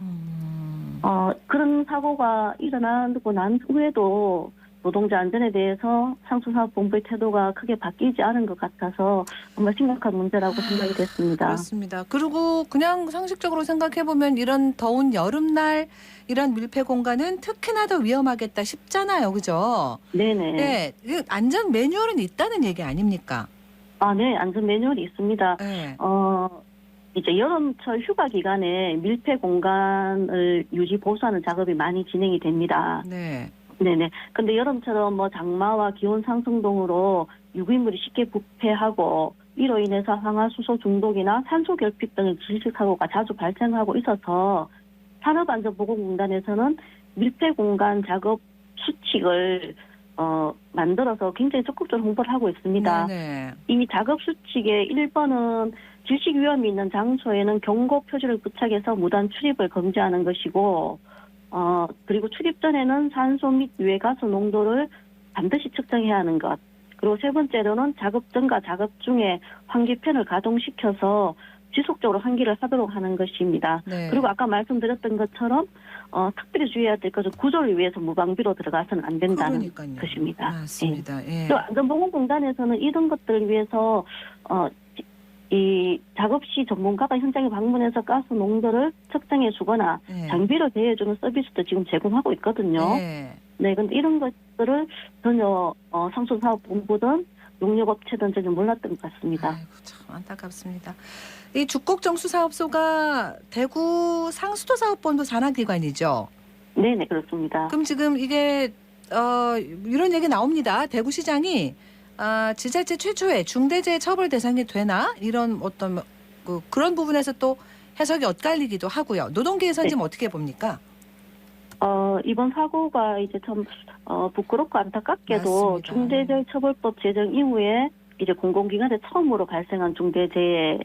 그런 사고가 일어나고 난 후에도 노동자 안전에 대해서 상수사업본부의 태도가 크게 바뀌지 않은 것 같아서 정말 심각한 문제라고 생각이 됐습니다. 그렇습니다. 그리고 그냥 상식적으로 생각해보면 이런 더운 여름날 이런 밀폐 공간은 특히나 더 위험하겠다 싶잖아요. 그죠? 네네. 네, 안전 매뉴얼은 있다는 얘기 아닙니까? 네. 안전 매뉴얼이 있습니다. 이제 여름철 휴가 기간에 밀폐 공간을 유지 보수하는 작업이 많이 진행이 됩니다. 네네. 근데 여름처럼 뭐 장마와 기온 상승 등으로 유기물이 쉽게 부패하고 이로 인해서 황화수소 중독이나 산소 결핍 등의 질식 사고가 자주 발생하고 있어서 산업안전보건공단에서는 밀폐 공간 작업 수칙을 만들어서 굉장히 적극적으로 홍보를 하고 있습니다. 이 작업 수칙의 1번은 질식 위험이 있는 장소에는 경고 표지를 부착해서 무단 출입을 금지하는 것이고 그리고 출입 전에는 산소 및 외가스 농도를 반드시 측정해야 하는 것. 그리고 세 번째로는 작업 전과 작업 중에 환기팬을 가동시켜서 지속적으로 환기를 하도록 하는 것입니다. 그리고 아까 말씀드렸던 것처럼 특별히 주의해야 될 것은 구조를 위해서 무방비로 들어가서는 안 된다는 것입니다. 맞습니다. 예. 또 안전보건공단에서는 이런 것들을 위해서 이 작업 시 전문가가 현장에 방문해서 가스 농도를 측정해 주거나 장비를 대여해주는 서비스도 지금 제공하고 있거든요. 네, 근데 이런 것들을 전혀 상수사업본부든 용역업체든 전혀 몰랐던 것 같습니다. 아이고, 참 안타깝습니다. 이 죽곡정수사업소가 대구 상수도 사업본부 산하기관이죠? 네네, 그렇습니다. 그럼 지금 이게 이런 얘기 나옵니다. 대구시장이 지자체 최초의 중대재해 처벌 대상이 되나? 이런 어떤 그런 부분에서 또 해석이 엇갈리기도 하고요. 노동계에서는 네. 지금 어떻게 봅니까? 이번 사고가 이제 참 부끄럽고 안타깝게도 맞습니다. 중대재해처벌법 제정 이후에 이제 공공기관에 처음으로 발생한 중대재해라서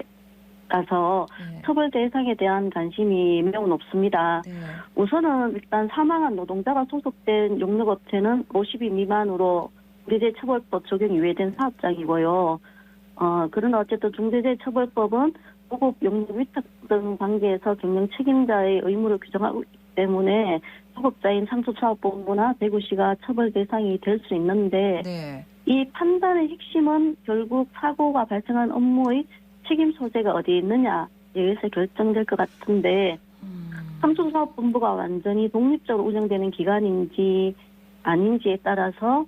네. 처벌 대상에 대한 관심이 매우 높습니다. 네. 우선은 일단 사망한 노동자가 소속된 용역업체는 50인 미만으로 중대재해처벌법 적용이 유예된 사업장이고요. 그러나 어쨌든 중대재해처벌법은 보급, 용역, 위탁 등 관계에서 경영 책임자의 의무를 규정하고 있기 때문에 소급자인 상수사업본부나 대구시가 처벌 대상이 될 수 있는데 네. 이 판단의 핵심은 결국 사고가 발생한 업무의 책임 소재가 어디에 있느냐 여기서 결정될 것 같은데 상수사업본부가 완전히 독립적으로 운영되는 기관인지 아닌지에 따라서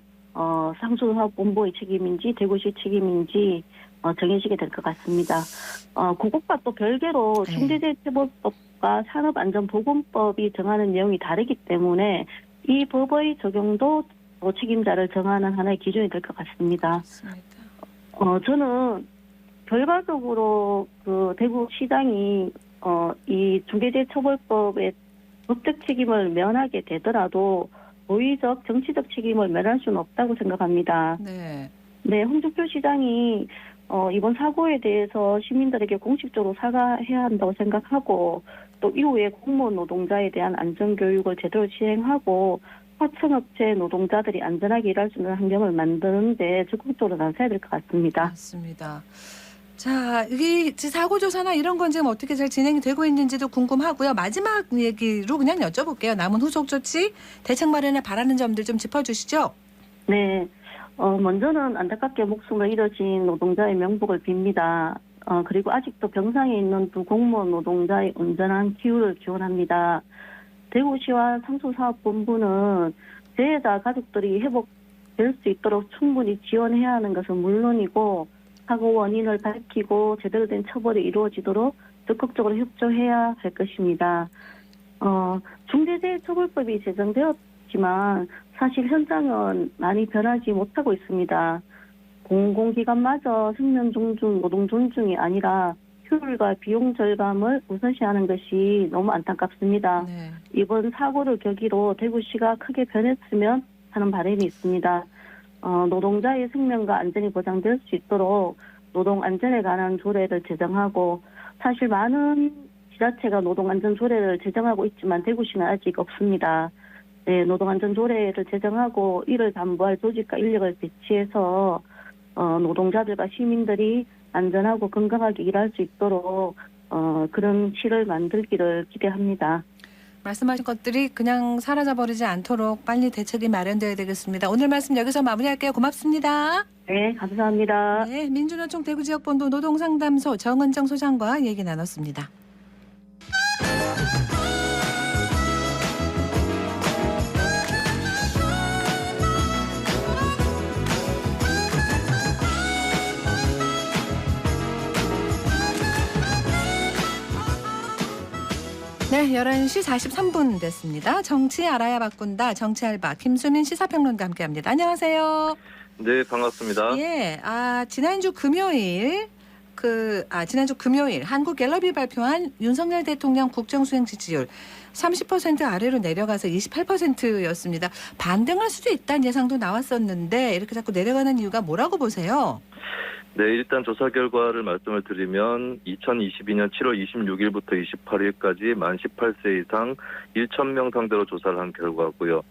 상수사업본부의 책임인지 대구시 책임인지 정해지게 될 것 같습니다. 그것과 또 별개로 중대재해처벌법과 산업안전보건법이 정하는 내용이 다르기 때문에 이 법의 적용도 책임자를 정하는 하나의 기준이 될 것 같습니다. 저는 결과적으로 그 대구시장이 이 중대재해처벌법의 법적 책임을 면하게 되더라도 도의적, 정치적 책임을 면할 수는 없다고 생각합니다. 네. 네, 홍준표 시장이 이번 사고에 대해서 시민들에게 공식적으로 사과해야 한다고 생각하고 또 이후에 공무원 노동자에 대한 안전교육을 제대로 시행하고 하청업체 노동자들이 안전하게 일할 수 있는 환경을 만드는데 적극적으로 나서야 될 것 같습니다. 맞습니다. 자, 이게 사고 조사나 이런 건 지금 어떻게 잘 진행이 되고 있는지도 궁금하고요. 마지막 얘기로 그냥 여쭤볼게요. 남은 후속 조치, 대책 마련에 바라는 점들 좀 짚어주시죠. 네. 먼저는 안타깝게 목숨을 잃으신 노동자의 명복을 빕니다. 그리고 아직도 병상에 있는 두 공무원 노동자의 온전한 기후를 기원합니다. 대구시와 상수사업본부는 재해자 가족들이 회복될 수 있도록 충분히 지원해야 하는 것은 물론이고 사고 원인을 밝히고 제대로 된 처벌이 이루어지도록 적극적으로 협조해야 할 것입니다. 중대재해처벌법이 제정되었지만 사실 현장은 많이 변하지 못하고 있습니다. 공공기관마저 생명 존중, 노동 존중이 아니라 효율과 비용 절감을 우선시하는 것이 너무 안타깝습니다. 네. 이번 사고를 계기로 대구시가 크게 변했으면 하는 바람이 있습니다. 노동자의 생명과 안전이 보장될 수 있도록 노동안전에 관한 조례를 제정하고 사실 많은 지자체가 노동안전조례를 제정하고 있지만 대구시는 아직 없습니다. 네, 노동안전조례를 제정하고 이를 담보할 조직과 인력을 배치해서 노동자들과 시민들이 안전하고 건강하게 일할 수 있도록 그런 시를 만들기를 기대합니다. 말씀하신 것들이 그냥 사라져버리지 않도록 빨리 대책이 마련돼야 되겠습니다. 오늘 말씀 여기서 마무리할게요. 고맙습니다. 네, 감사합니다. 네, 민주노총 대구지역본부 노동상담소 정은정 소장과 얘기 나눴습니다. 네, 11시 43분 됐습니다. 정치 알아야 바꾼다. 정치 알바 김수민 시사평론가 함께합니다. 안녕하세요. 네, 반갑습니다. 예, 지난주 금요일 한국갤럽이 발표한 윤석열 대통령 국정수행 지지율 30% 아래로 내려가서 28%였습니다. 반등할 수도 있다는 예상도 나왔었는데 이렇게 자꾸 내려가는 이유가 뭐라고 보세요? 네, 일단 조사 결과를 말씀을 드리면 2022년 7월 26일부터 28일까지 만 18세 이상 1,000명 상대로 조사를 한 결과고요.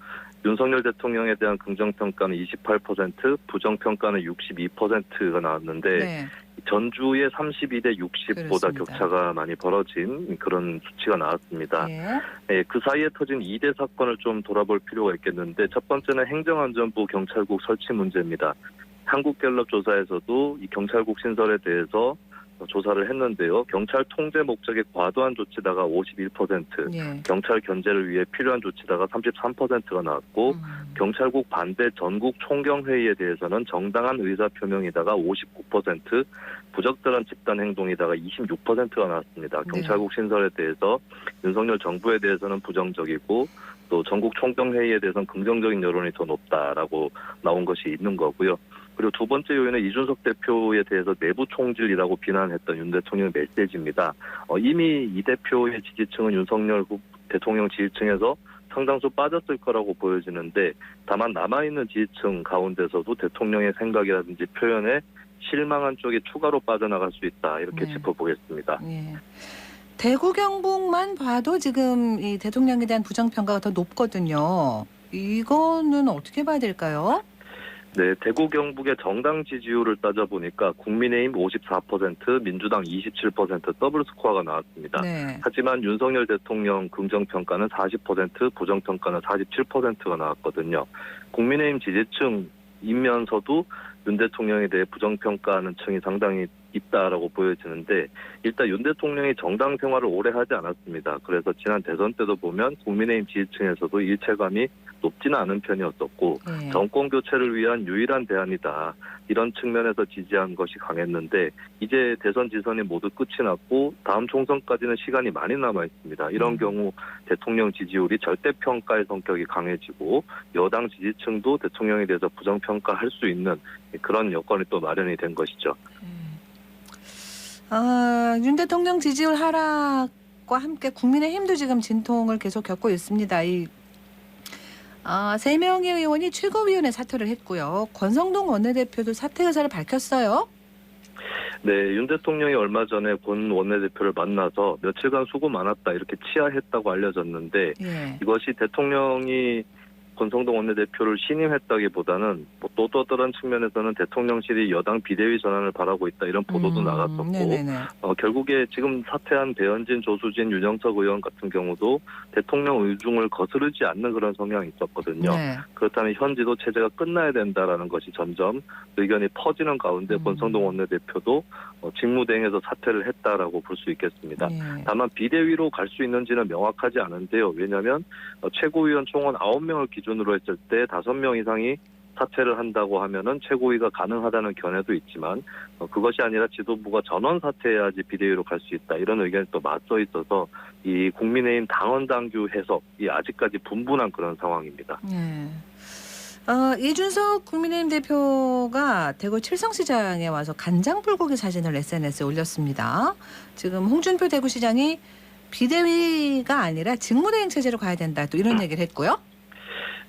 윤석열 대통령에 대한 긍정평가는 28%, 부정평가는 62%가 나왔는데 네. 전주의 32대 60보다 그렇습니다. 격차가 많이 벌어진 그런 수치가 나왔습니다. 예. 네, 그 사이에 터진 2대 사건을 좀 돌아볼 필요가 있겠는데 첫 번째는 행정안전부 경찰국 설치 문제입니다. 한국갤럽 조사에서도 이 경찰국 신설에 대해서 조사를 했는데요. 경찰 통제 목적의 과도한 조치다가 51%, 예. 경찰 견제를 위해 필요한 조치다가 33%가 나왔고 경찰국 반대 전국 총경회의에 대해서는 정당한 의사표명이다가 59%, 부적절한 집단 행동이다가 26%가 나왔습니다. 경찰국 신설에 대해서 윤석열 정부에 대해서는 부정적이고 또 전국 총경회의에 대해서는 긍정적인 여론이 더 높다라고 나온 것이 있는 거고요. 그리고 두 번째 요인은 이준석 대표에 대해서 내부 총질이라고 비난했던 윤 대통령의 메시지입니다. 이미 이 대표의 지지층은 윤석열 대통령 지지층에서 상당수 빠졌을 거라고 보여지는데 다만 남아있는 지지층 가운데서도 대통령의 생각이라든지 표현에 실망한 쪽이 추가로 빠져나갈 수 있다. 이렇게 짚어보겠습니다. 네. 대구 경북만 봐도 지금 이 대통령에 대한 부정평가가 더 높거든요. 이거는 어떻게 봐야 될까요? 네, 대구 경북의 정당 지지율을 따져보니까 국민의힘 54%, 민주당 27% 더블 스코어가 나왔습니다. 네. 하지만 윤석열 대통령 긍정평가는 40%, 부정평가는 47%가 나왔거든요. 국민의힘 지지층이면서도 윤 대통령에 대해 부정평가하는 층이 상당히 있다라고 보여지는데 일단 윤 대통령이 정당 생활을 오래 하지 않았습니다. 그래서 지난 대선 때도 보면 국민의힘 지지층에서도 일체감이 높지는 않은 편이었었고 정권 교체를 위한 유일한 대안이다. 이런 측면에서 지지한 것이 강했는데 이제 대선 지선이 모두 끝이 났고 다음 총선까지는 시간이 많이 남아 있습니다. 이런 경우 대통령 지지율이 절대평가의 성격이 강해지고 여당 지지층도 대통령에 대해서 부정평가할 수 있는 그런 여건이 또 마련이 된 것이죠. 윤 대통령 지지율 하락과 함께 국민의힘도 지금 진통을 계속 겪고 있습니다. 세 명의 의원이 최고위원회 사퇴를 했고요. 권성동 원내대표도 사퇴 의사를 밝혔어요. 네, 윤 대통령이 얼마 전에 권 원내대표를 만나서 며칠간 수고 많았다 이렇게 치하했다고 알려졌는데 이것이 대통령이 권성동 원내대표를 신임했다기보다는 또 다른 측면에서는 대통령실이 여당 비대위 전환을 바라고 있다 이런 보도도 나갔었고 결국에 지금 사퇴한 배현진, 조수진, 윤영석 의원 같은 경우도 대통령 의중을 거스르지 않는 그런 성향이 있었거든요. 그렇다면 현 지도 체제가 끝나야 된다라는 것이 점점 의견이 퍼지는 가운데 권성동 원내대표도 직무대행에서 사퇴를 했다라고 볼 수 있겠습니다. 다만 비대위로 갈 수 있는지는 명확하지 않은데요. 왜냐하면 최고위원 총원 9명을 기준으로 했을 때 5명 이상이 사퇴를 한다고 하면은 최고위가 가능하다는 견해도 있지만 그것이 아니라 지도부가 전원 사퇴해야지 비대위로 갈 수 있다 이런 의견이 또 맞서 있어서 이 국민의힘 당원 당규 해석이 아직까지 분분한 그런 상황입니다. 이준석 국민의힘 대표가 대구 칠성시장에 와서 간장불고기 사진을 SNS에 올렸습니다. 지금 홍준표 대구시장이 비대위가 아니라 직무대행 체제로 가야 된다 또 이런 얘기를 했고요.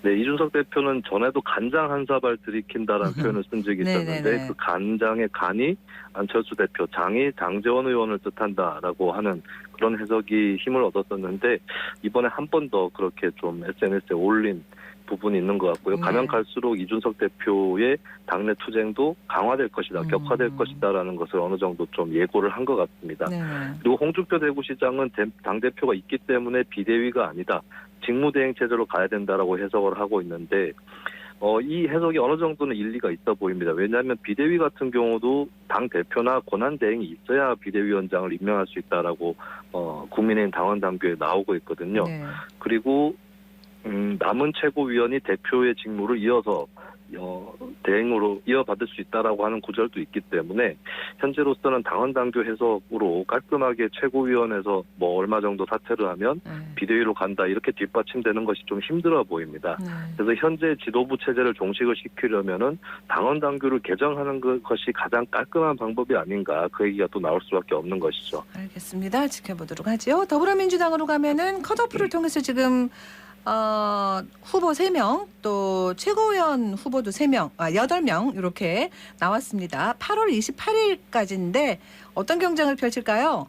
네, 이준석 대표는 전에도 간장 한 사발 들이킨다라는 표현을 쓴 적이 있었는데 그 간장의 간이 안철수 대표, 장이 장제원 의원을 뜻한다라고 하는 그런 해석이 힘을 얻었었는데 이번에 한 번 더 그렇게 좀 SNS에 올린 부분이 있는 것 같고요. 가면 갈수록 이준석 대표의 당내 투쟁도 강화될 것이다, 격화될 것이다라는 것을 어느 정도 좀 예고를 한 것 같습니다. 그리고 홍준표 대구시장은 당대표가 있기 때문에 비대위가 아니다. 직무대행 체제로 가야 된다라고 해석을 하고 있는데 이 해석이 어느 정도는 일리가 있어 보입니다. 왜냐하면 비대위 같은 경우도 당대표나 권한대행이 있어야 비대위원장을 임명할 수 있다라고 국민의힘 당원 당규에 나오고 있거든요. 그리고 남은 최고위원이 대표의 직무를 이어서 대행으로 이어받을 수 있다라고 하는 구절도 있기 때문에 현재로서는 당원 당규 해석으로 깔끔하게 최고위원회에서 얼마 정도 사퇴를 하면 비대위로 간다 이렇게 뒷받침되는 것이 좀 힘들어 보입니다. 그래서 현재 지도부 체제를 종식을 시키려면은 당원 당규를 개정하는 것이 가장 깔끔한 방법이 아닌가 그 얘기가 또 나올 수밖에 없는 것이죠. 알겠습니다. 지켜보도록 하죠. 더불어민주당으로 가면은 컷오프를 통해서 지금 후보 3명 또 최고위원 후보도 3명, 8명 이렇게 나왔습니다. 8월 28일까지인데 어떤 경쟁을 펼칠까요?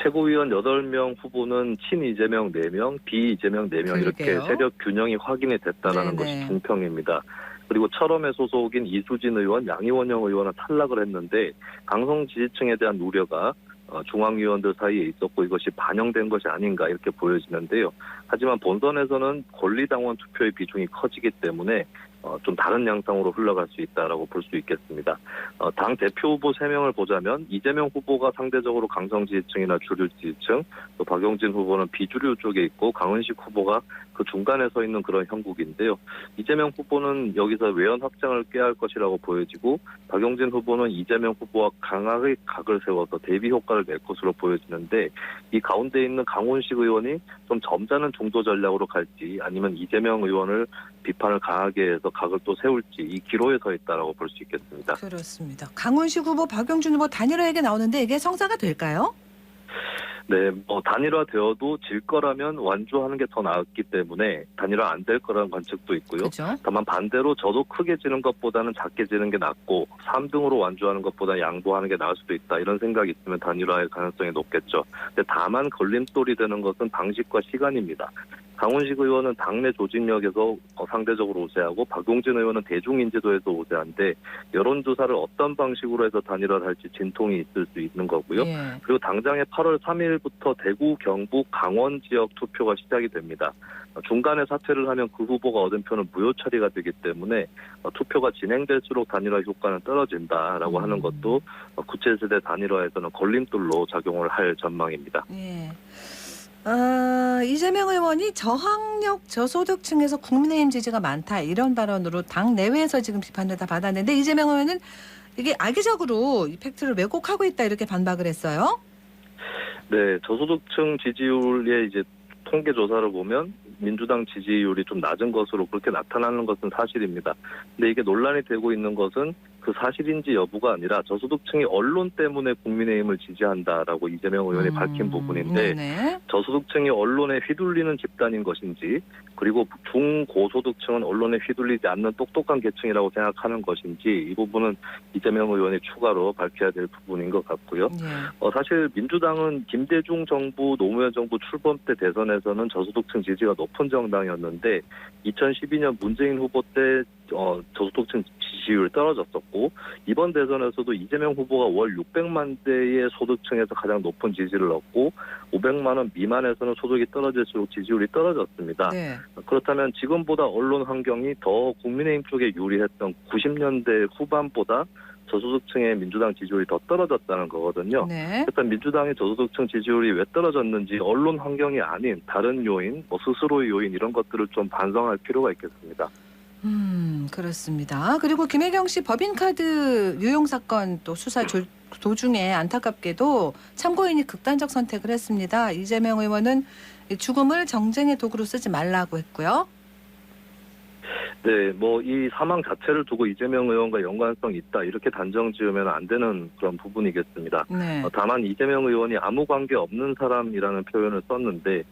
최고위원 8명 후보는 친 이재명 4명, 비 이재명 4명 이렇게 세력 균형이 확인이 됐다라는 것이 중평입니다. 그리고 철험의 소속인 이수진 의원, 양이원영 의원은 탈락을 했는데 강성 지지층에 대한 우려가 중앙위원들 사이에 있었고 이것이 반영된 것이 아닌가 이렇게 보여지는데요. 하지만 본선에서는 권리당원 투표의 비중이 커지기 때문에 좀 다른 양상으로 흘러갈 수 있다라고 볼 수 있겠습니다. 당 대표 후보 3명을 보자면 이재명 후보가 상대적으로 강성 지지층이나 주류 지지층, 또 박용진 후보는 비주류 쪽에 있고 강은식 후보가 그 중간에 서 있는 그런 형국인데요. 이재명 후보는 여기서 외연 확장을 꾀할 것이라고 보여지고 박용진 후보는 이재명 후보와 강하게 각을 세워서 대비 효과를 낼 것으로 보여지는데 이 가운데 있는 강훈식 의원이 좀 점잖은 중도 전략으로 갈지 아니면 이재명 의원을 비판을 강하게 해서 각을 또 세울지 이 기로에 서 있다라고 볼 수 있겠습니다. 그렇습니다. 강훈식 후보, 박용준 후보 단일화 얘기 나오는데 이게 성사가 될까요? 네, 단일화되어도 질 거라면 완주하는 게 더 나았기 때문에 단일화 안 될 거라는 관측도 있고요. 그렇죠. 다만 반대로 저도 크게 지는 것보다는 작게 지는 게 낫고 3등으로 완주하는 것보다 양보하는 게 나을 수도 있다. 이런 생각이 있으면 단일화의 가능성이 높겠죠. 근데 다만 걸림돌이 되는 것은 방식과 시간입니다. 강훈식 의원은 당내 조직력에서 상대적으로 우세하고 박용진 의원은 대중인지도에서 우세한데 여론조사를 어떤 방식으로 해서 단일화를 할지 진통이 있을 수 있는 거고요. 예. 그리고 당장에 8월 3일부터 대구, 경북, 강원 지역 투표가 시작이 됩니다. 중간에 사퇴를 하면 그 후보가 얻은 표는 무효 처리가 되기 때문에 투표가 진행될수록 단일화 효과는 떨어진다라고 하는 것도 구체세대 단일화에서는 걸림돌로 작용을 할 전망입니다. 예. 이재명 의원이 저학력 저소득층에서 국민의힘 지지가 많다 이런 발언으로 당 내외에서 지금 비판을 다 받았는데 이재명 의원은 이게 악의적으로 이 팩트를 왜곡하고 있다 이렇게 반박을 했어요. 네, 저소득층 지지율의 이제 통계 조사를 보면 민주당 지지율이 좀 낮은 것으로 그렇게 나타나는 것은 사실입니다. 근데 이게 논란이 되고 있는 것은 그 사실인지 여부가 아니라 저소득층이 언론 때문에 국민의힘을 지지한다라고 이재명 의원이 밝힌 부분인데 네네. 저소득층이 언론에 휘둘리는 집단인 것인지 그리고 중고소득층은 언론에 휘둘리지 않는 똑똑한 계층이라고 생각하는 것인지 이 부분은 이재명 의원이 추가로 밝혀야 될 부분인 것 같고요. 사실 민주당은 김대중 정부, 노무현 정부 출범 때 대선에서는 저소득층 지지가 높은 정당이었는데 2012년 문재인 후보 때 저소득층 지지율 떨어졌었고 이번 대선에서도 이재명 후보가 월 600만 대의 소득층에서 가장 높은 지지를 얻고 500만 원 미만에서는 소득이 떨어질수록 지지율이 떨어졌습니다. 네. 그렇다면 지금보다 언론 환경이 더 국민의힘 쪽에 유리했던 90년대 후반보다 저소득층의 민주당 지지율이 더 떨어졌다는 거거든요. 네. 일단 민주당의 저소득층 지지율이 왜 떨어졌는지 언론 환경이 아닌 다른 요인, 스스로의 요인 이런 것들을 좀 반성할 필요가 있겠습니다. 그렇습니다. 그리고 김혜경 씨 법인카드 유용 사건 또 수사 도중에 안타깝게도 참고인이 극단적 선택을 했습니다. 이재명 의원은 죽음을 정쟁의 도구로 쓰지 말라고 했고요. 네, 이 사망 자체를 두고 이재명 의원과 연관성이 있다 이렇게 단정 지으면 안 되는 그런 부분이겠습니다. 네. 다만 이재명 의원이 아무 관계 없는 사람이라는 표현을 썼는데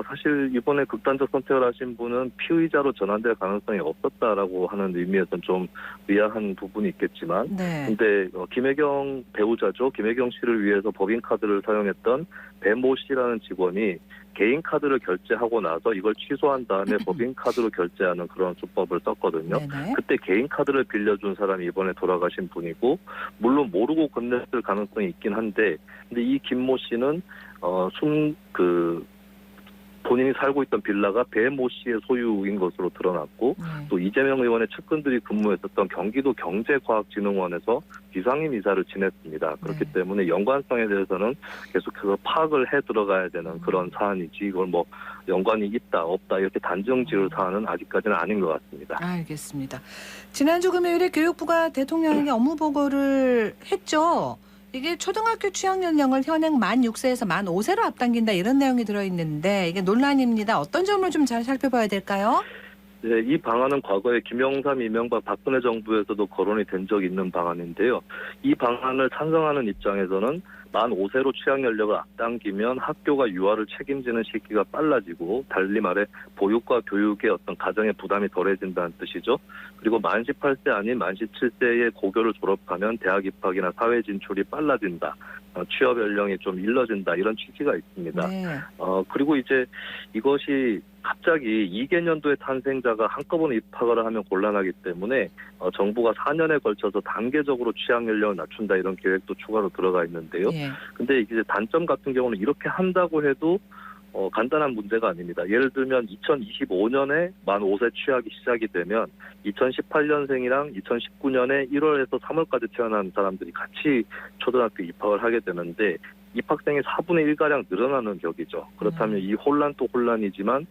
사실 이번에 극단적 선택을 하신 분은 피의자로 전환될 가능성이 없었다라고 하는 의미에서는 좀 의아한 부분이 있겠지만 네. 근데 김혜경 배우자죠. 김혜경 씨를 위해서 법인카드를 사용했던 배모 씨라는 직원이 개인 카드를 결제하고 나서 이걸 취소한 다음에 법인 카드로 결제하는 그런 수법을 썼거든요. 네네. 그때 개인 카드를 빌려준 사람이 이번에 돌아가신 분이고 물론 모르고 건넸을 가능성이 있긴 한데 근데 이 김모 씨는 본인이 살고 있던 빌라가 배모 씨의 소유인 것으로 드러났고 또 이재명 의원의 측근들이 근무했었던 경기도 경제과학진흥원에서 비상임 이사를 지냈습니다. 그렇기 때문에 연관성에 대해서는 계속해서 파악을 해 들어가야 되는 그런 사안이지 이걸 연관이 있다 없다 이렇게 단정 지을 사안은 아직까지는 아닌 것 같습니다. 알겠습니다. 지난주 금요일에 교육부가 대통령에게 업무 보고를 했죠. 이게 초등학교 취학 연령을 현행 만 6세에서 만 5세로 앞당긴다 이런 내용이 들어있는데 이게 논란입니다. 어떤 점을 좀 잘 살펴봐야 될까요? 네, 이 방안은 과거에 김영삼, 이명박, 박근혜 정부에서도 거론이 된 적이 있는 방안인데요. 이 방안을 찬성하는 입장에서는 만 5세로 취학 연령을 앞당기면 학교가 유아를 책임지는 시기가 빨라지고 달리 말해 보육과 교육의 어떤 가정의 부담이 덜해진다는 뜻이죠. 그리고 만 18세 아닌 만 17세의 고교를 졸업하면 대학 입학이나 사회 진출이 빨라진다. 취업 연령이 좀 일러진다. 이런 취지가 있습니다. 네. 그리고 이제 이것이 갑자기 2개년도의 탄생자가 한꺼번에 입학을 하면 곤란하기 때문에 정부가 4년에 걸쳐서 단계적으로 취학 연령을 낮춘다 이런 계획도 추가로 들어가 있는데요. 근데 이제 단점 같은 경우는 이렇게 한다고 해도 간단한 문제가 아닙니다. 예를 들면 2025년에 만 5세 취학이 시작이 되면 2018년생이랑 2019년에 1월에서 3월까지 태어난 사람들이 같이 초등학교 입학을 하게 되는데 입학생이 4분의 1가량 늘어나는 격이죠. 그렇다면 이 혼란도 혼란이지만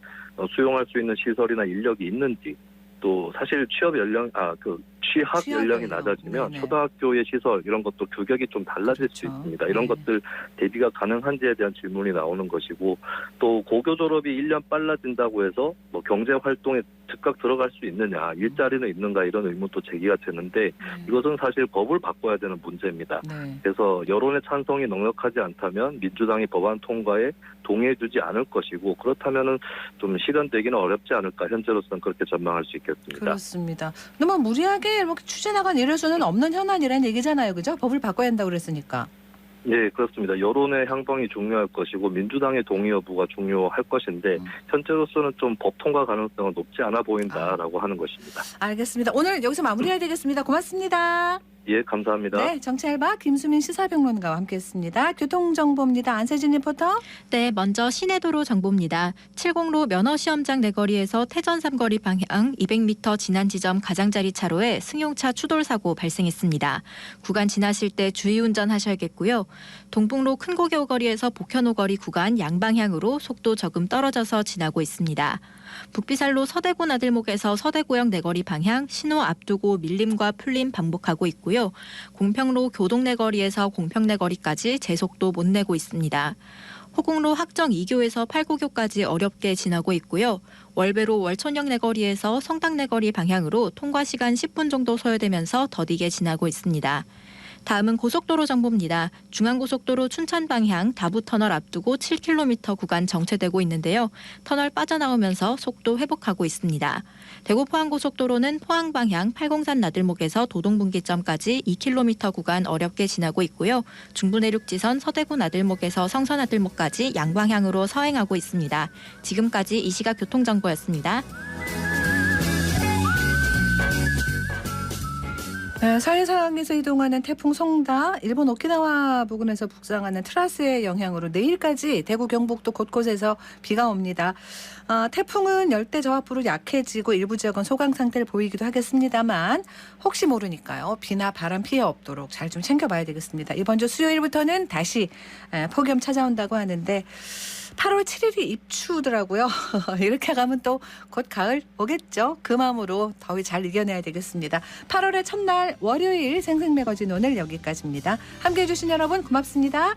수용할 수 있는 시설이나 인력이 있는지 또 사실 취업 취학 연령이 취학이요. 낮아지면 네네. 초등학교의 시설 이런 것도 규격이 좀 달라질 수 그렇죠. 있습니다. 이런 네. 것들 대비가 가능한지에 대한 질문이 나오는 것이고 또 고교 졸업이 1년 빨라진다고 해서 뭐 경제 활동에 즉각 들어갈 수 있느냐, 일자리는 있는가 이런 의문도 제기가 되는데 이것은 사실 법을 바꿔야 되는 문제입니다. 네. 그래서 여론의 찬성이 넉넉하지 않다면 민주당이 법안 통과에 동의해주지 않을 것이고 그렇다면은 좀 실현되기는 어렵지 않을까 현재로서는 그렇게 전망할 수 있겠습니다. 그렇습니다. 너무 무리하게 이렇게 추진나간 이럴 수는 없는 현안이라는 얘기잖아요. 그죠? 법을 바꿔야 한다고 그랬으니까. 네, 그렇습니다. 여론의 향방이 중요할 것이고 민주당의 동의 여부가 중요할 것인데 현재로서는 좀 법 통과 가능성은 높지 않아 보인다라고 하는 것입니다. 알겠습니다. 오늘 여기서 마무리해야 되겠습니다. 고맙습니다. 예, 감사합니다. 네, 정치알바 김수민 시사평론가와 함께했습니다. 교통정보입니다. 안세진 리포터. 네, 먼저 시내도로 정보입니다. 70로 면허시험장 내거리에서 태전 삼거리 방향 200m 지난 지점 가장자리 차로에 승용차 추돌 사고 발생했습니다. 구간 지나실 때 주의운전 하셔야겠고요. 동북로 큰고개 오거리에서 복현 오거리 구간 양방향으로 속도 조금 떨어져서 지나고 있습니다. 북비살로 서대구 나들목에서 서대구역 내거리 방향 신호 앞두고 밀림과 풀림 반복하고 있고요. 공평로 교동 내거리에서 공평 내거리까지 제속도 못 내고 있습니다. 호국로 학정 2교에서 8구교까지 어렵게 지나고 있고요. 월배로 월천역 내거리에서 성당 내거리 방향으로 통과 시간 10분 정도 소요되면서 더디게 지나고 있습니다. 다음은 고속도로 정보입니다. 중앙고속도로 춘천 방향 다부터널 앞두고 7km 구간 정체되고 있는데요. 터널 빠져나오면서 속도 회복하고 있습니다. 대구 포항고속도로는 포항 방향 팔공산 나들목에서 도동분기점까지 2km 구간 어렵게 지나고 있고요. 중부내륙지선 서대구 나들목에서 성서 나들목까지 양방향으로 서행하고 있습니다. 지금까지 이 시각 교통정보였습니다. 네, 서해상에서 이동하는 태풍 송다, 일본 오키나와 부근에서 북상하는 트라스의 영향으로 내일까지 대구 경북도 곳곳에서 비가 옵니다. 태풍은 열대 저하프로 약해지고 일부 지역은 소강 상태를 보이기도 하겠습니다만 혹시 모르니까요. 비나 바람 피해 없도록 잘 좀 챙겨봐야 되겠습니다. 이번 주 수요일부터는 다시 폭염 찾아온다고 하는데 8월 7일이 입추더라고요. 이렇게 가면 또 곧 가을 오겠죠. 그 마음으로 더위 잘 이겨내야 되겠습니다. 8월의 첫날 월요일 생생매거진 오늘 여기까지입니다. 함께해 주신 여러분 고맙습니다.